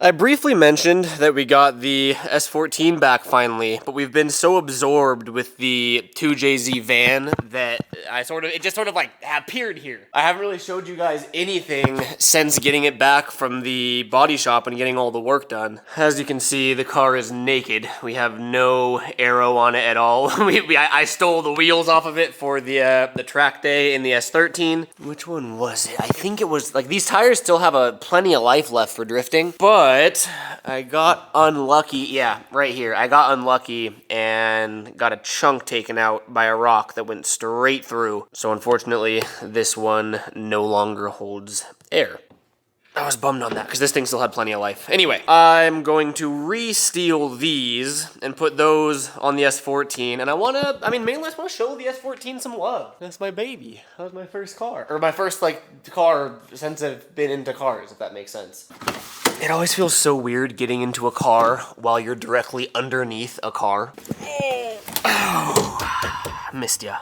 I briefly mentioned that we got the S14 back finally, but we've been so absorbed with the 2JZ van that it just sort of like appeared here. I haven't really showed you guys anything since getting it back from the body shop and getting all the work done. As you can see, the car is naked. We have no aero on it at all. I stole the wheels off of it for the track day in the S13. Which one was it? I think it was, like, these tires still have plenty of life left for drifting, but I got unlucky. Yeah, right here. I got unlucky and got a chunk taken out by a rock that went straight through. So unfortunately, this one no longer holds air. I was bummed on that because this thing still had plenty of life. Anyway, I'm going to re-steel these and put those on the S14. And mainly I just want to show the S14 some love. That's my baby. That was my first car. Or my first, car since I've been into cars, if that makes sense. It always feels so weird getting into a car while you're directly underneath a car. Oh, missed ya.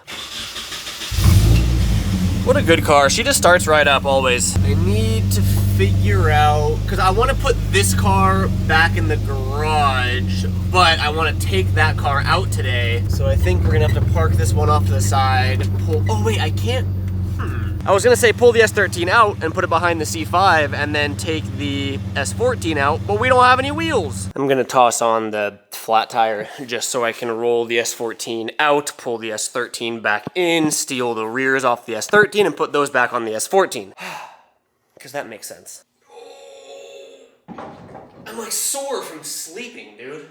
What a good car. She just starts right up always. I need to figure out, because I want to put this car back in the garage, but I want to take that car out today. So I think we're gonna have to park this one off to the side, oh wait, I can't. I was gonna say pull the S13 out and put it behind the C5 and then take the S14 out, but we don't have any wheels. I'm gonna toss on the flat tire just so I can roll the S14 out, pull the S13 back in, steal the rears off the S13 and put those back on the S14. Because that makes sense. I'm like sore from sleeping, dude.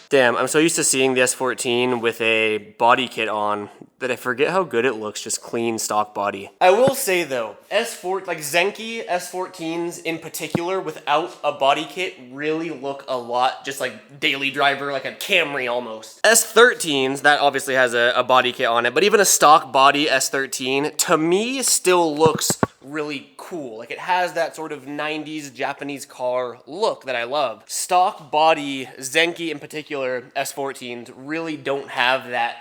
Damn, I'm so used to seeing the S14 with a body kit on that I forget how good it looks, just clean stock body. I will say though, Zenki S14s in particular without a body kit really look a lot just like daily driver, like a Camry almost. S13s, that obviously has a body kit on it, but even a stock body S13 to me still looks really cool. Like it has that sort of 90s Japanese car look that I love. Stock body Zenki in particular S14s really don't have that.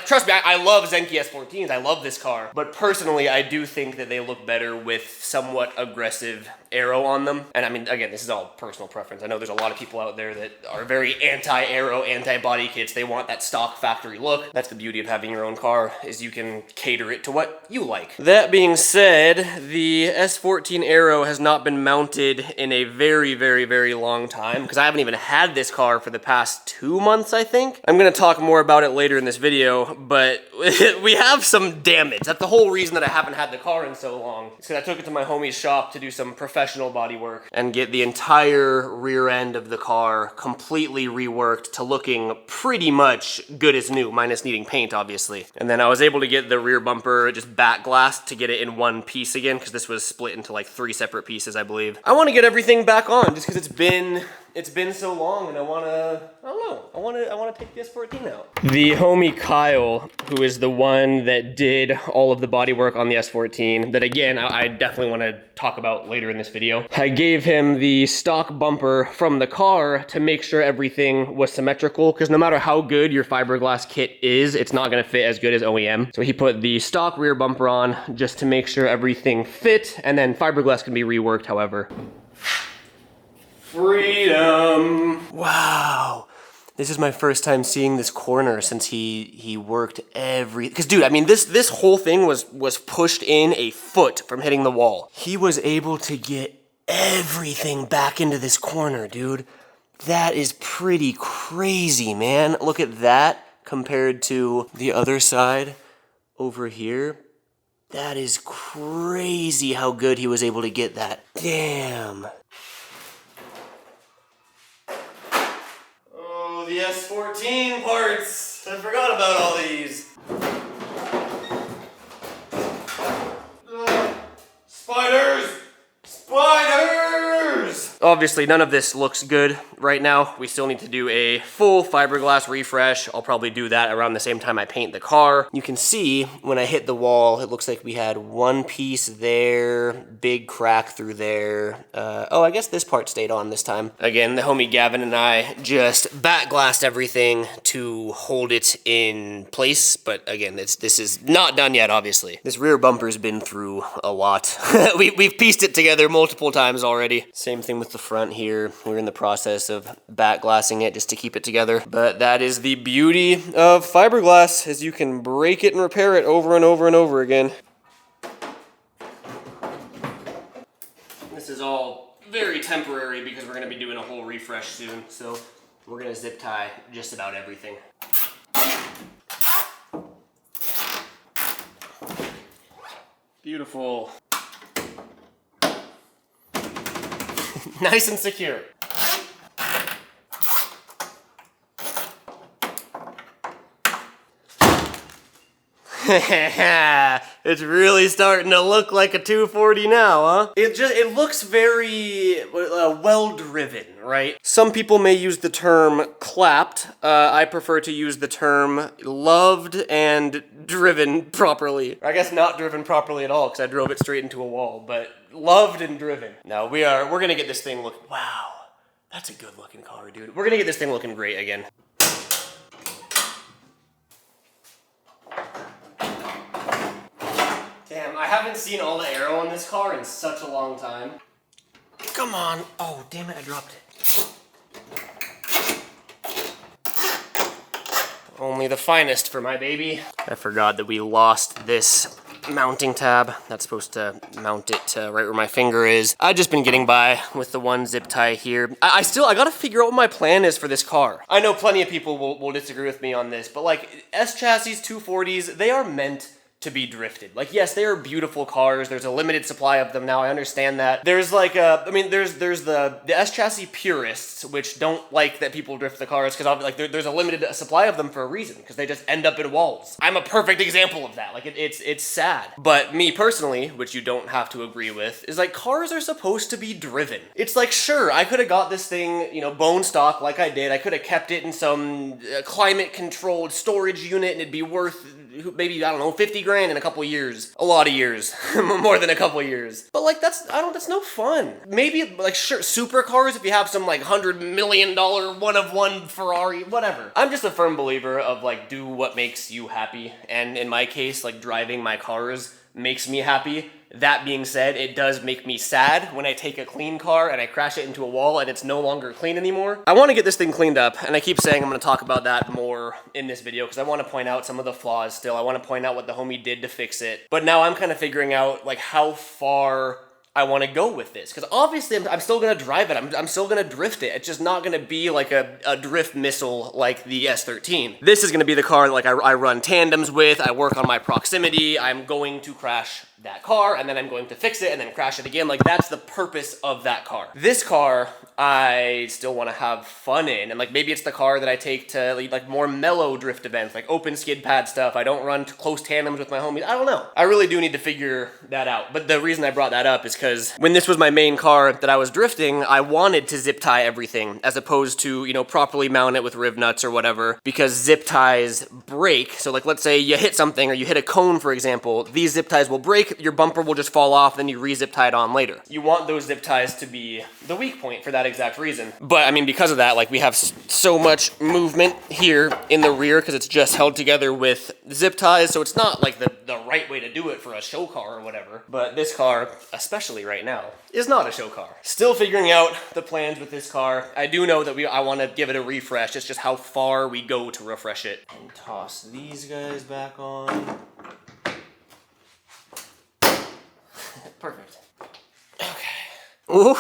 Trust me, I love Zenki S14s. I love this car. But personally, I do think that they look better with somewhat aggressive aero on them. And I mean, again, this is all personal preference. I know there's a lot of people out there that are very anti-aero, anti-body kits. They want that stock factory look. That's the beauty of having your own car, is you can cater it to what you like. That being said, the S14 aero has not been mounted in a very, very, very long time because I haven't even had this car for the past 2 months, I think. I'm gonna talk more about it later in this video, but we have some damage. That's the whole reason that I haven't had the car in so long. It's because I took it to my homie's shop to do some professional body work and get the entire rear end of the car completely reworked to looking pretty much good as new, minus needing paint, obviously. And then I was able to get the rear bumper just back glassed to get it in one piece again, because this was split into like 3 separate pieces, I believe. I want to get everything back on just because it's been so long, and I want to take the S14 out. The homie Kyle, who is the one that did all of the body work on the S14, that again, I definitely want to talk about later in this video. I gave him the stock bumper from the car to make sure everything was symmetrical, because no matter how good your fiberglass kit is, it's not going to fit as good as OEM. So he put the stock rear bumper on just to make sure everything fit, and then fiberglass can be reworked however. Freedom! Wow. This is my first time seeing this corner since he worked because dude, I mean, this whole thing was pushed in a foot from hitting the wall. He was able to get everything back into this corner, dude. That is pretty crazy, man. Look at that compared to the other side over here. That is crazy how good he was able to get that. Damn. The S14 parts. I forgot about all these. Spiders! Spiders! Obviously, none of this looks good right now. We still need to do a full fiberglass refresh. I'll probably do that around the same time I paint the car. You can see when I hit the wall, it looks like we had one piece there, big crack through there. Oh, I guess this part stayed on this time. Again, the homie Gavin and I just back glassed everything to hold it in place. But again, this is not done yet, obviously. This rear bumper's been through a lot. We've pieced it together multiple times already. Same thing with the front here. We're in the process of back glassing it just to keep it together. But that is the beauty of fiberglass, is you can break it and repair it over and over and over again. This is all very temporary because we're going to be doing a whole refresh soon. So we're going to zip tie just about everything. Beautiful. Nice and secure. It's really starting to look like a 240 now, huh? It looks very well driven, right? Some people may use the term clapped. I prefer to use the term loved and driven properly. I guess not driven properly at all because I drove it straight into a wall, but loved and driven. Now we're gonna get this thing look, wow, that's a good looking car, dude. We're gonna get this thing looking great again. Damn, I haven't seen all the aero on this car in such a long time. Come on. Oh, damn it, I dropped it. Only the finest for my baby. I forgot that we lost this mounting tab. That's supposed to mount it to right where my finger is. I've just been getting by with the one zip tie here. I gotta figure out what my plan is for this car. I know plenty of people will disagree with me on this, but like S chassis 240s, they are meant to be drifted. Like, yes, they are beautiful cars. There's a limited supply of them now. I understand that. There's like there's the S chassis purists, which don't like that people drift the cars because like there's a limited supply of them for a reason, because they just end up in walls. I'm a perfect example of that. Like it's sad. But me personally, which you don't have to agree with, is like cars are supposed to be driven. It's like, sure, I could have got this thing, you know, bone stock like I did. I could have kept it in some climate controlled storage unit and it'd be worth maybe, I don't know, 50 grand in a couple years. A lot of years. More than a couple years. But like that's no fun. Maybe like, sure, supercars if you have some like $100 million one of one Ferrari, whatever. I'm just a firm believer of like, do what makes you happy. And in my case, like driving my cars makes me happy. That being said, it does make me sad when I take a clean car and I crash it into a wall and it's no longer clean anymore. I want to get this thing cleaned up, and I keep saying I'm going to talk about that more in this video because I want to point out some of the flaws still. I want to point out what the homie did to fix it. But now I'm kind of figuring out like how far I want to go with this, because obviously I'm still going to drive it. I'm still going to drift it. It's just not going to be like a drift missile like the S13. This is going to be the car that like I run tandems with. I work on my proximity. I'm going to crash that car and then I'm going to fix it and then crash it again. Like that's the purpose of that car. This car I still want to have fun in, and like maybe it's the car that I take to like more mellow drift events, like open skid pad stuff. I don't run close tandems with my homies. I don't know. I really do need to figure that out. But the reason I brought that up is because when this was my main car that I was drifting, I wanted to zip tie everything as opposed to, you know, properly mount it with riv nuts or whatever, because zip ties break. So like let's say you hit something or you hit a cone, for example, these zip ties will break, your bumper will just fall off, then you re-zip tie it on later. You want those zip ties to be the weak point for that exact reason. But I mean, because of that, like we have so much movement here in the rear because it's just held together with zip ties, so it's not like the right way to do it for a show car or whatever. But this car, especially right now, is not a show car. Still figuring out the plans with this car. I do know that I want to give it a refresh. It's just how far we go to refresh it. And toss these guys back on. Perfect. Okay. Ooh,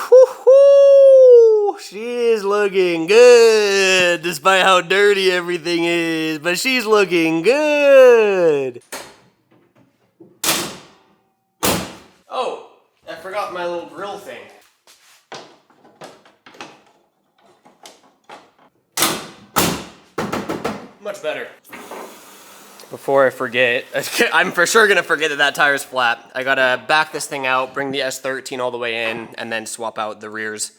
she is looking good, despite how dirty everything is, but she's looking good. Oh, I forgot my little grill thing. Much better. Before I forget, I'm for sure gonna forget that tire's flat. I gotta back this thing out, bring the S13 all the way in, and then swap out the rears.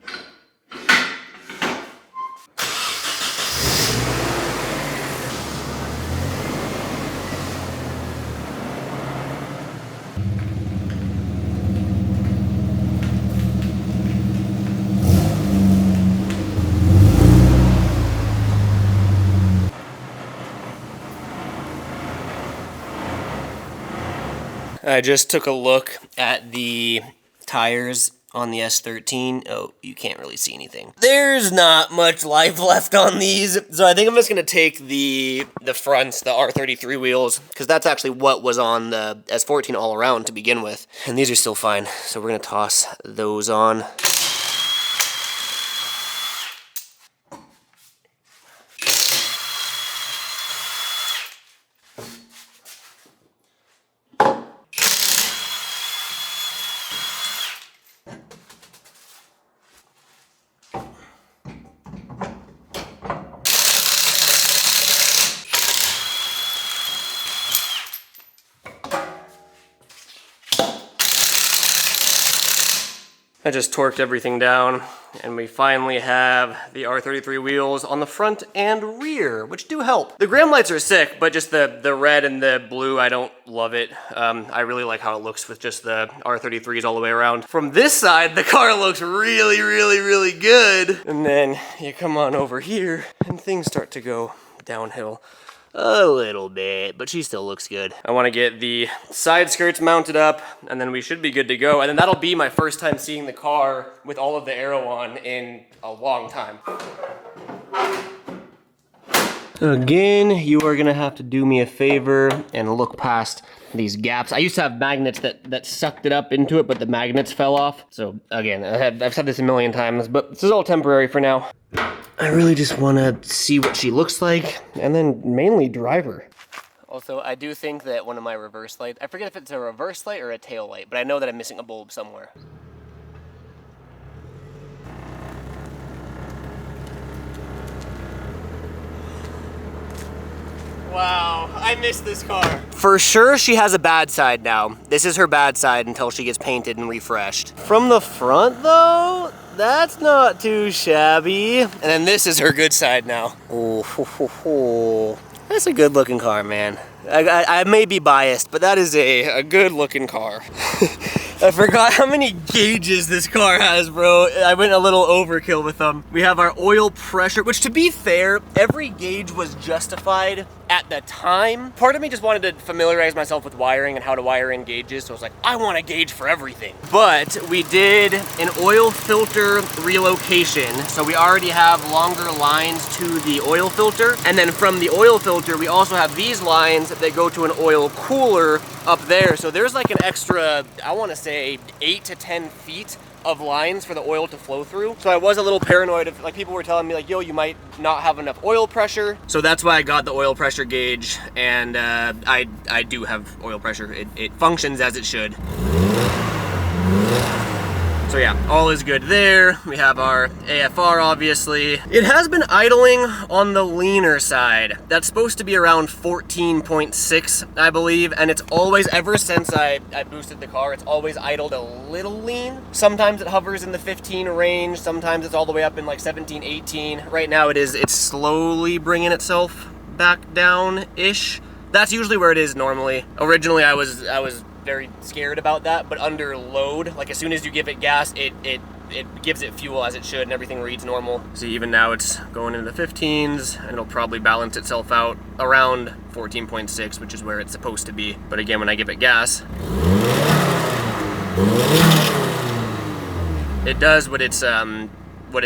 I just took a look at the tires on the S13. Oh, you can't really see anything. There's not much life left on these. So I think I'm just gonna take the fronts, the R33 wheels, because that's actually what was on the S14 all around to begin with. And these are still fine. So we're gonna toss those on. I just torqued everything down, and we finally have the R33 wheels on the front and rear, which do help. The graham lights are sick, but just the red and the blue, I don't love it. I really like how it looks with just the R33s all the way around. From this side, the car looks really, really, really good. And then you come on over here, and things start to go downhill. A little bit, but she still looks good. I want to get the side skirts mounted up, and then we should be good to go. And then that'll be my first time seeing the car with all of the aero on in a long time. Again, you are gonna have to do me a favor and look past these gaps. I used to have magnets that sucked it up into it, but the magnets fell off. So again, I've said this a million times, but this is all temporary for now. I really just want to see what she looks like, and then mainly drive her. Also, I do think that one of my reverse lights, I forget if it's a reverse light or a tail light, but I know that I'm missing a bulb somewhere. Wow, I missed this car. For sure she has a bad side now. This is her bad side until she gets painted and refreshed. From the front though, that's not too shabby. And then this is her good side now. Oh, that's a good looking car, man. I may be biased, but that is a good looking car. I forgot how many gauges this car has, bro. I went a little overkill with them. We have our oil pressure, which to be fair, every gauge was justified at the time. Part of me just wanted to familiarize myself with wiring and how to wire in gauges, so I was like, I want a gauge for everything. But we did an oil filter relocation, so we already have longer lines to the oil filter, and then from the oil filter, we also have these lines that go to an oil cooler up there. So there's like an extra, I want to say 8 to 10 feet of lines for the oil to flow through. So I was a little paranoid of, like, people were telling me like, yo, you might not have enough oil pressure. So that's why I got the oil pressure gauge, and I do have oil pressure. It functions as it should. So yeah, all is good there. We have our AFR, obviously. It has been idling on the leaner side. That's supposed to be around 14.6, I believe, and it's always, ever since I boosted the car, it's always idled a little lean. Sometimes it hovers in the 15 range, sometimes it's all the way up in like 17, 18. Right now it's slowly bringing itself back down-ish. That's usually where it is normally. Originally, I was very scared about that, but under load, like as soon as you give it gas, it gives it fuel as it should, and everything reads normal. See, even now it's going into the 15s, and it'll probably balance itself out around 14.6, which is where it's supposed to be. But again, when I give it gas, it does what it's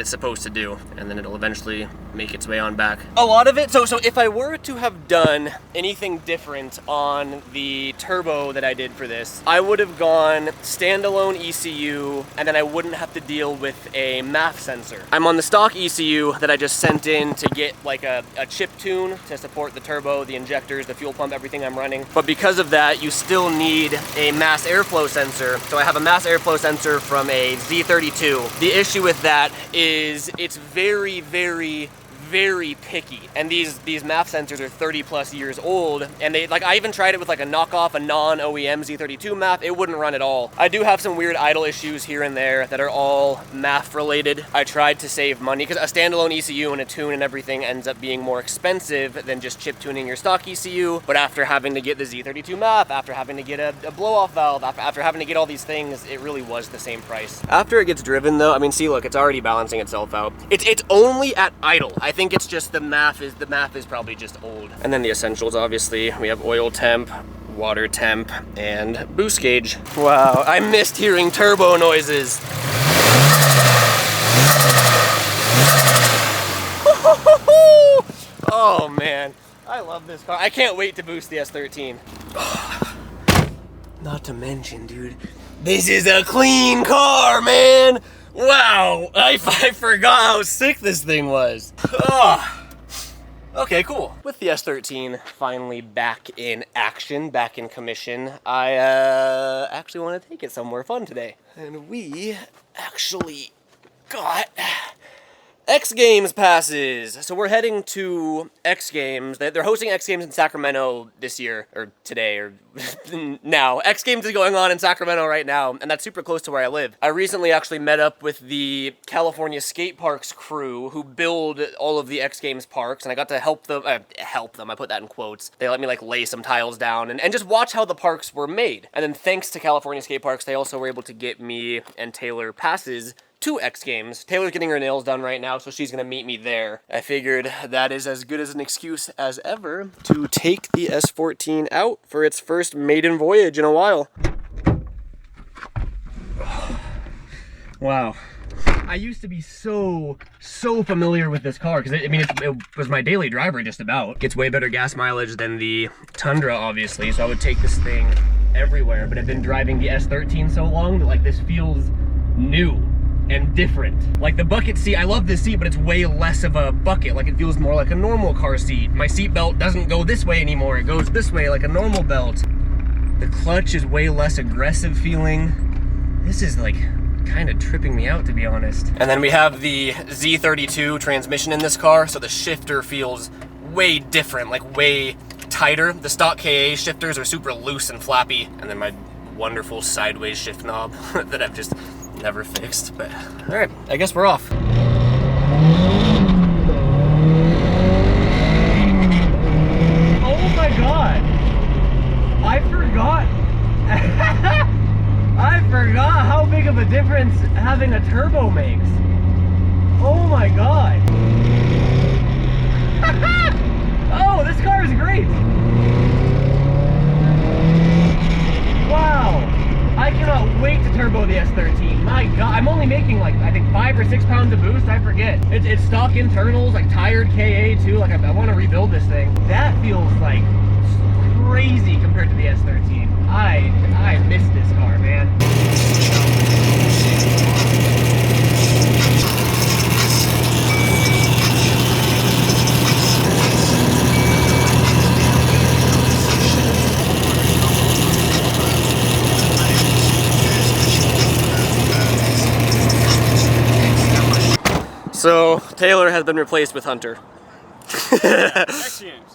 supposed to do, and then it'll eventually make its way on back. A lot of it, so if I were to have done anything different on the turbo that I did for this, I would have gone standalone ECU, and then I wouldn't have to deal with a MAF sensor. I'm on the stock ECU that I just sent in to get like a chip tune to support the turbo, the injectors, the fuel pump, everything I'm running. But because of that, you still need a mass airflow sensor. So I have a mass airflow sensor from a Z32. The issue with that is it's very, very, very picky, and these MAF sensors are 30 plus years old, and they, like, I even tried it with like a knockoff, a non-OEM Z32 MAF. It wouldn't run at all. I do have some weird idle issues here and there that are all MAF related. I tried to save money because a standalone ECU and a tune and everything ends up being more expensive than just chip tuning your stock ECU. But after having to get the Z32 MAF, after having to get a blow-off valve, after having to get all these things, it really was the same price. After it gets driven though, I mean, see, look, it's already balancing itself out. It's only at idle. I think it's just the MAF is probably just old. And then the essentials, obviously, we have oil temp, water temp, and boost gauge. Wow, I missed hearing turbo noises. Oh man, I love this car. I can't wait to boost the S13. Not to mention, dude, this is a clean car, man. Wow, I forgot how sick this thing was. Oh. Okay, cool. With the S13 finally back in action, back in commission, I actually want to take it somewhere fun today. And we actually got X Games passes. So we're heading to X Games. They're hosting X Games in Sacramento this year, or today, or now. X Games is going on in Sacramento right now, and that's super close to where I live. I recently actually met up with the California skate parks crew who build all of the X Games parks, and I got to help them, I put that in quotes. They let me like lay some tiles down and just watch how the parks were made. And then thanks to California skate parks, they also were able to get me and Taylor passes to X Games. Taylor's getting her nails done right now, so she's gonna meet me there. I figured that is as good as an excuse as ever to take the S14 out for its first maiden voyage in a while. Wow. I used to be so familiar with this car, because it was my daily driver just about. Gets way better gas mileage than the Tundra, obviously, so I would take this thing everywhere, but I've been driving the S13 so long that like this feels new and different. Like the bucket seat, I love this seat, but it's way less of a bucket. Like it feels more like a normal car seat. My seat belt doesn't go this way anymore. It goes this way like a normal belt. The clutch is way less aggressive feeling. This is like kind of tripping me out, to be honest. And then we have the Z32 transmission in this car, so the shifter feels way different, like way tighter. The stock KA shifters are super loose and flappy. And then my wonderful sideways shift knob that I've just never fixed, but all right, I guess we're off. Oh my God, I forgot. I forgot how big of a difference having a turbo makes. Oh my God. Oh, this car is great. Wow. I cannot wait to turbo the S13. My God, I'm only making like, I think 5 or 6 pounds of boost, I forget. It's stock internals, like tired KA too, like I want to rebuild this thing. That feels like crazy compared to the S13. I miss this car, man. So, Taylor has been replaced with Hunter.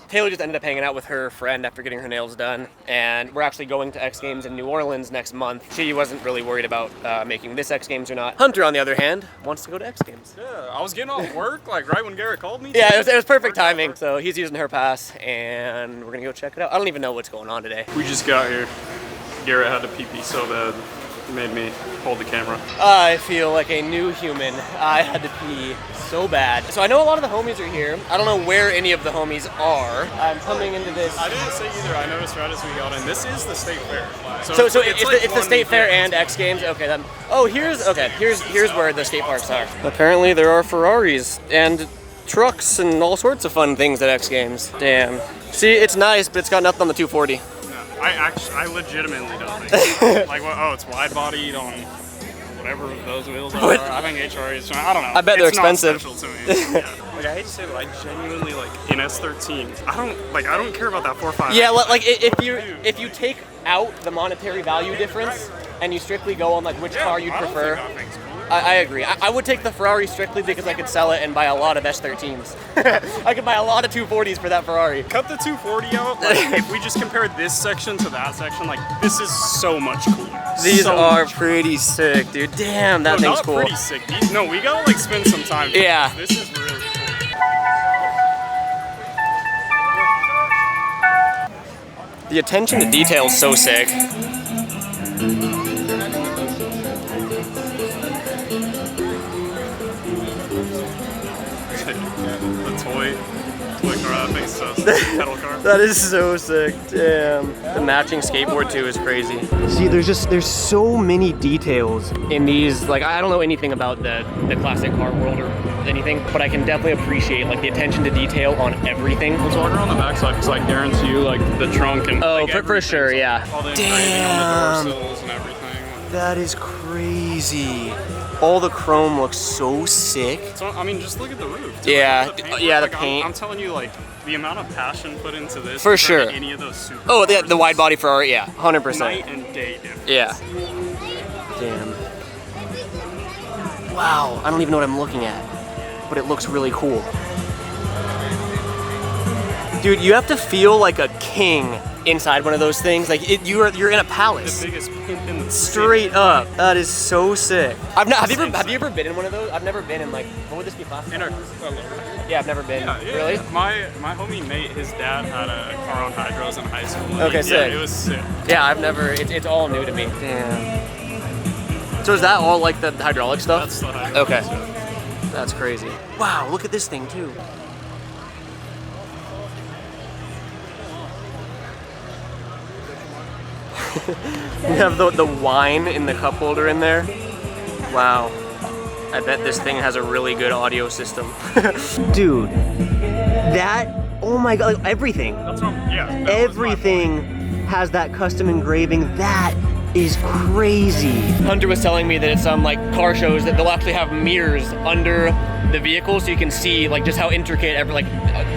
Taylor just ended up hanging out with her friend after getting her nails done, and we're actually going to X Games in New Orleans next month. She wasn't really worried about making this X Games or not. Hunter, on the other hand, wants to go to X Games. Yeah, I was getting off work, like right when Garrett called me. Yeah, it was perfect timing. So he's using her pass, and we're gonna go check it out. I don't even know what's going on today. We just got here. Garrett had to pee so bad. It made me hold the camera. I feel like a new human. I had to pee so bad. So I know a lot of the homies are here. I don't know where any of the homies are. I'm coming into this. I didn't say either. I noticed right as we got in. This is the state fair. So it's the state fair and X Games. Okay then. Oh, here's where the skate parks are. Apparently there are Ferraris and trucks and all sorts of fun things at X Games. Damn. See, it's nice, but it's got nothing on the 240. I legitimately don't think. Like, oh, it's wide bodied on whatever those wheels are. I think HRA is, I don't know. I bet they're expensive. It's not special to me. Yeah. Like, I hate to say, but I genuinely, like, in S13s, I don't care about that 4.5. Yeah, like, if you take out the monetary value difference and you strictly go on, like, which car you'd prefer, I agree. I would take the Ferrari strictly because I could sell it and buy a lot of S13s. I could buy a lot of 240s for that Ferrari. Cut the 240 out. Like, if we just compare this section to that section, like, this is so much cooler. These are pretty sick, dude. Damn, that thing's cool. Not pretty sick. No, we gotta, like, spend some time. Yeah. This is really cool. The attention to detail is so sick. The toy car, that makes so sick. Pedal car. That is so sick. Damn. The matching skateboard too is crazy. See, there's so many details in these. Like, I don't know anything about the classic car world or anything, but I can definitely appreciate like the attention to detail on everything. Let's walk around the backside because I guarantee you, like the trunk and oh, like, for sure, yeah. All the engraving on the door sills and everything. That is crazy. All the chrome looks so sick. So, I mean, just look at the roof. Dude. Yeah, Like, the paint, yeah, the like, paint. I'm telling you, like the amount of passion put into this. For compared sure. to any of those super Oh, the wide body for art, yeah, 100%. Night and day difference. Yeah. Damn. Wow, I don't even know what I'm looking at, but it looks really cool. Dude, you have to feel like a king inside one of those things. Like you're in a palace. The biggest pimp in the Straight up. That is so sick. Have you ever been in one of those? I've never been in like, what would this be classified? Yeah, I've never been. Yeah, really? Yeah. My homie Nate, his dad had a car on hydros in high school. Okay, sick. Yeah, it was sick. Yeah, I've never. It's all new to me. Damn. So is that all like the hydraulic stuff? That's the hydraulic Okay. stuff. That's crazy. Wow, look at this thing too. We have the wine in the cup holder in there. Wow. I bet this thing has a really good audio system. Dude, oh my god, like everything. That's what, yeah. Everything has that custom engraving. That is crazy. Hunter was telling me that at some like car shows that they'll actually have mirrors under the vehicle so you can see like just how intricate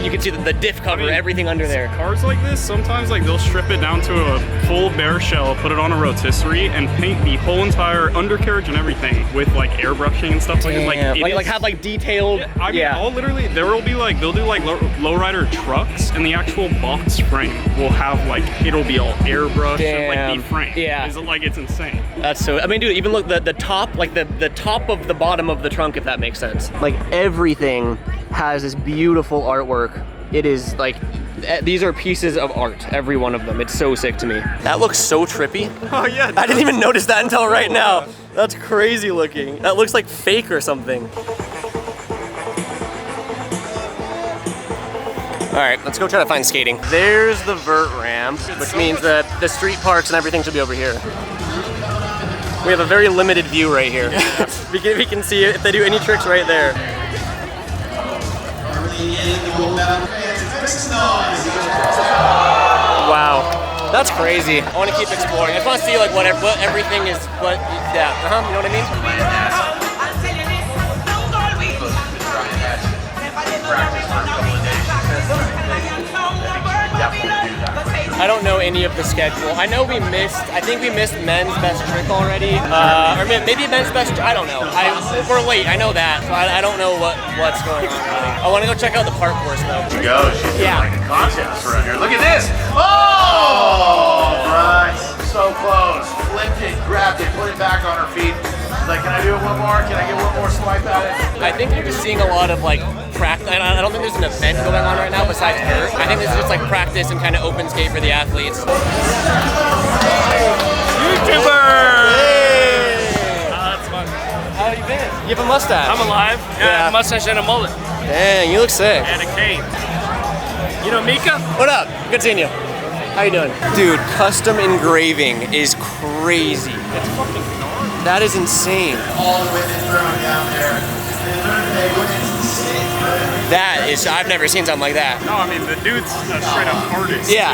you can see the diff cover, everything under there. Cars like this, sometimes like they'll strip it down to a full bare shell, put it on a rotisserie, and paint the whole entire undercarriage and everything with like airbrushing and stuff. Damn. Like have like detailed. Yeah, I mean, all literally there will be like they'll do like lowrider trucks, and the actual box frame will have like it'll be all airbrushed and like deframed. Yeah. It's insane. That's so. I mean, dude, even look the top, like the top of the bottom of the trunk, if that makes sense. Like everything has this beautiful artwork. It is like these are pieces of art, every one of them. It's so sick to me. That looks so trippy. Oh yeah. I didn't even notice that until right now. That's crazy looking. That looks like fake or something. All right, let's go try to find skating. There's the vert ramp, which means that the street parks and everything should be over here. We have a very limited view right here. we can see if they do any tricks right there. Wow, that's crazy. I want to keep exploring. I just want to see like what everything is. Yeah, you know what I mean? I don't know any of the schedule. I know I think we missed men's best trick already. Or maybe men's best, I don't know. We're late, I know that. So I don't know what's going on really. I want to go check out the park course though. Yeah. Like a contest around here. Look at this. Oh, Bryce. So close. Flipped it, grabbed it, put it back on her feet. She's like, can I do it one more? Can I get one more swipe at it? I think you're just seeing a lot of like practice. I don't think there's an event going on right now besides her. I think this is just like practice and kind of open skate for the athletes. YouTuber! Hey! That's fun. How have you been? You have a mustache. I'm alive. Yeah, a mustache and a mullet. Dang, you look sick. And a cane. You know Mika? What up? Good seeing you. How you doing? Dude, custom engraving is crazy. It's fucking gnarly. That is insane. All the women thrown down there. That is, I've never seen something like that. No, I mean the dude's a straight up artist. Yeah.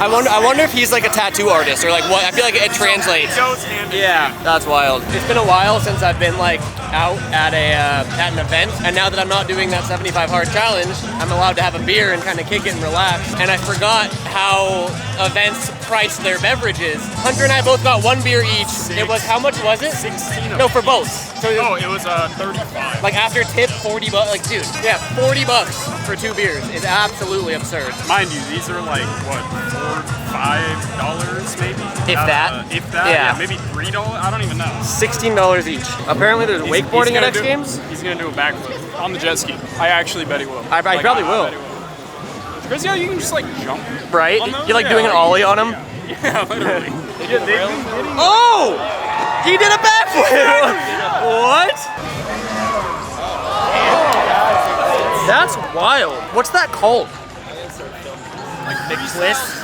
I wonder if he's like a tattoo artist or like what. I feel like it translates. It goes hand in Yeah, that's wild. It's been a while since I've been like out at an event, and now that I'm not doing that 75 hard challenge, I'm allowed to have a beer and kind of kick it and relax. And I forgot how events price their beverages. Hunter and I both got one beer each. It was, how much was it? 16. No, for both. So Oh, it was 35. like after tip, 40 bucks. Like, dude, yeah, 40 bucks for 2 beers is absolutely absurd. Mind you, these are like what, $4, $5 maybe? If that. If that. Yeah. Yeah, maybe $3. I don't even know. $16 each. Apparently, there's wakeboarding at X Games. He's gonna do a backflip on the jet ski. I actually bet he will. I probably will. Bet he will. It's crazy how you can just like jump. Right? on those. You're like doing an ollie on him. Yeah, literally. Oh! He did a backflip! What? That's wild. What's that called? Big twist.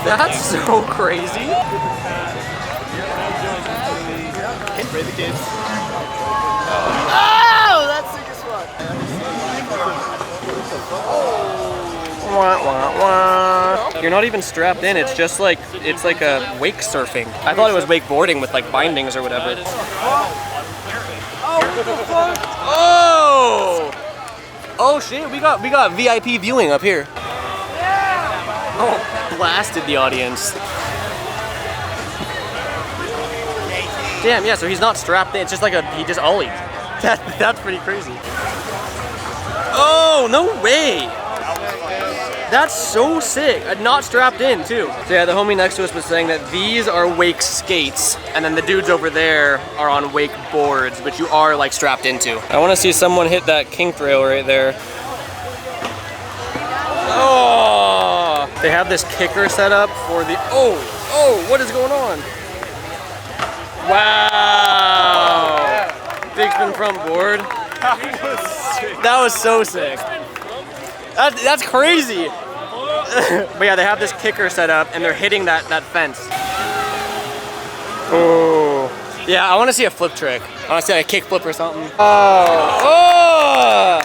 That's so crazy. Spray the kids. Oh, that's sick as fuck. Wah, wah, wah. You're not even strapped in. It's just like a wake surfing. I thought it was wakeboarding with like bindings or whatever. Oh! Oh shit! We got VIP viewing up here. Oh, blasted the audience. Damn, yeah, so he's not strapped in, it's just like he just ollied. That's pretty crazy. Oh, no way! That's so sick. Not strapped in, too. So yeah, the homie next to us was saying that these are wake skates, and then the dudes over there are on wake boards, but you are like strapped into. I want to see someone hit that kink rail right there. Oh! They have this kicker set up for the, oh, what is going on? Wow! Big spin front board. That was so sick. That's crazy. But yeah, they have this kicker set up and they're hitting that fence. Oh. Yeah, I want to see a flip trick. I want to see like a kick flip or something. Oh!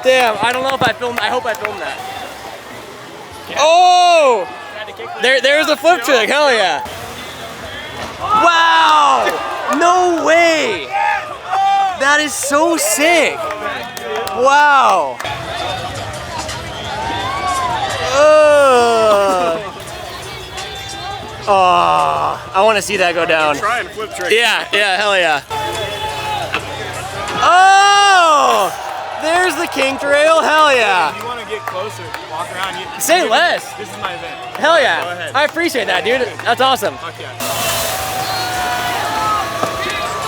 Damn, I don't know if I filmed. I hope I filmed that. Oh! There's a flip trick. Hell yeah! Wow! No way! That is so sick! Wow! Oh, I want to see that go down. Try and flip trick. Yeah, hell yeah. Oh! There's the kink trail, hell yeah. If you want to get closer, walk around. Say less. This is my event. Hell yeah. Go ahead. I appreciate that, dude. That's awesome. Fuck yeah.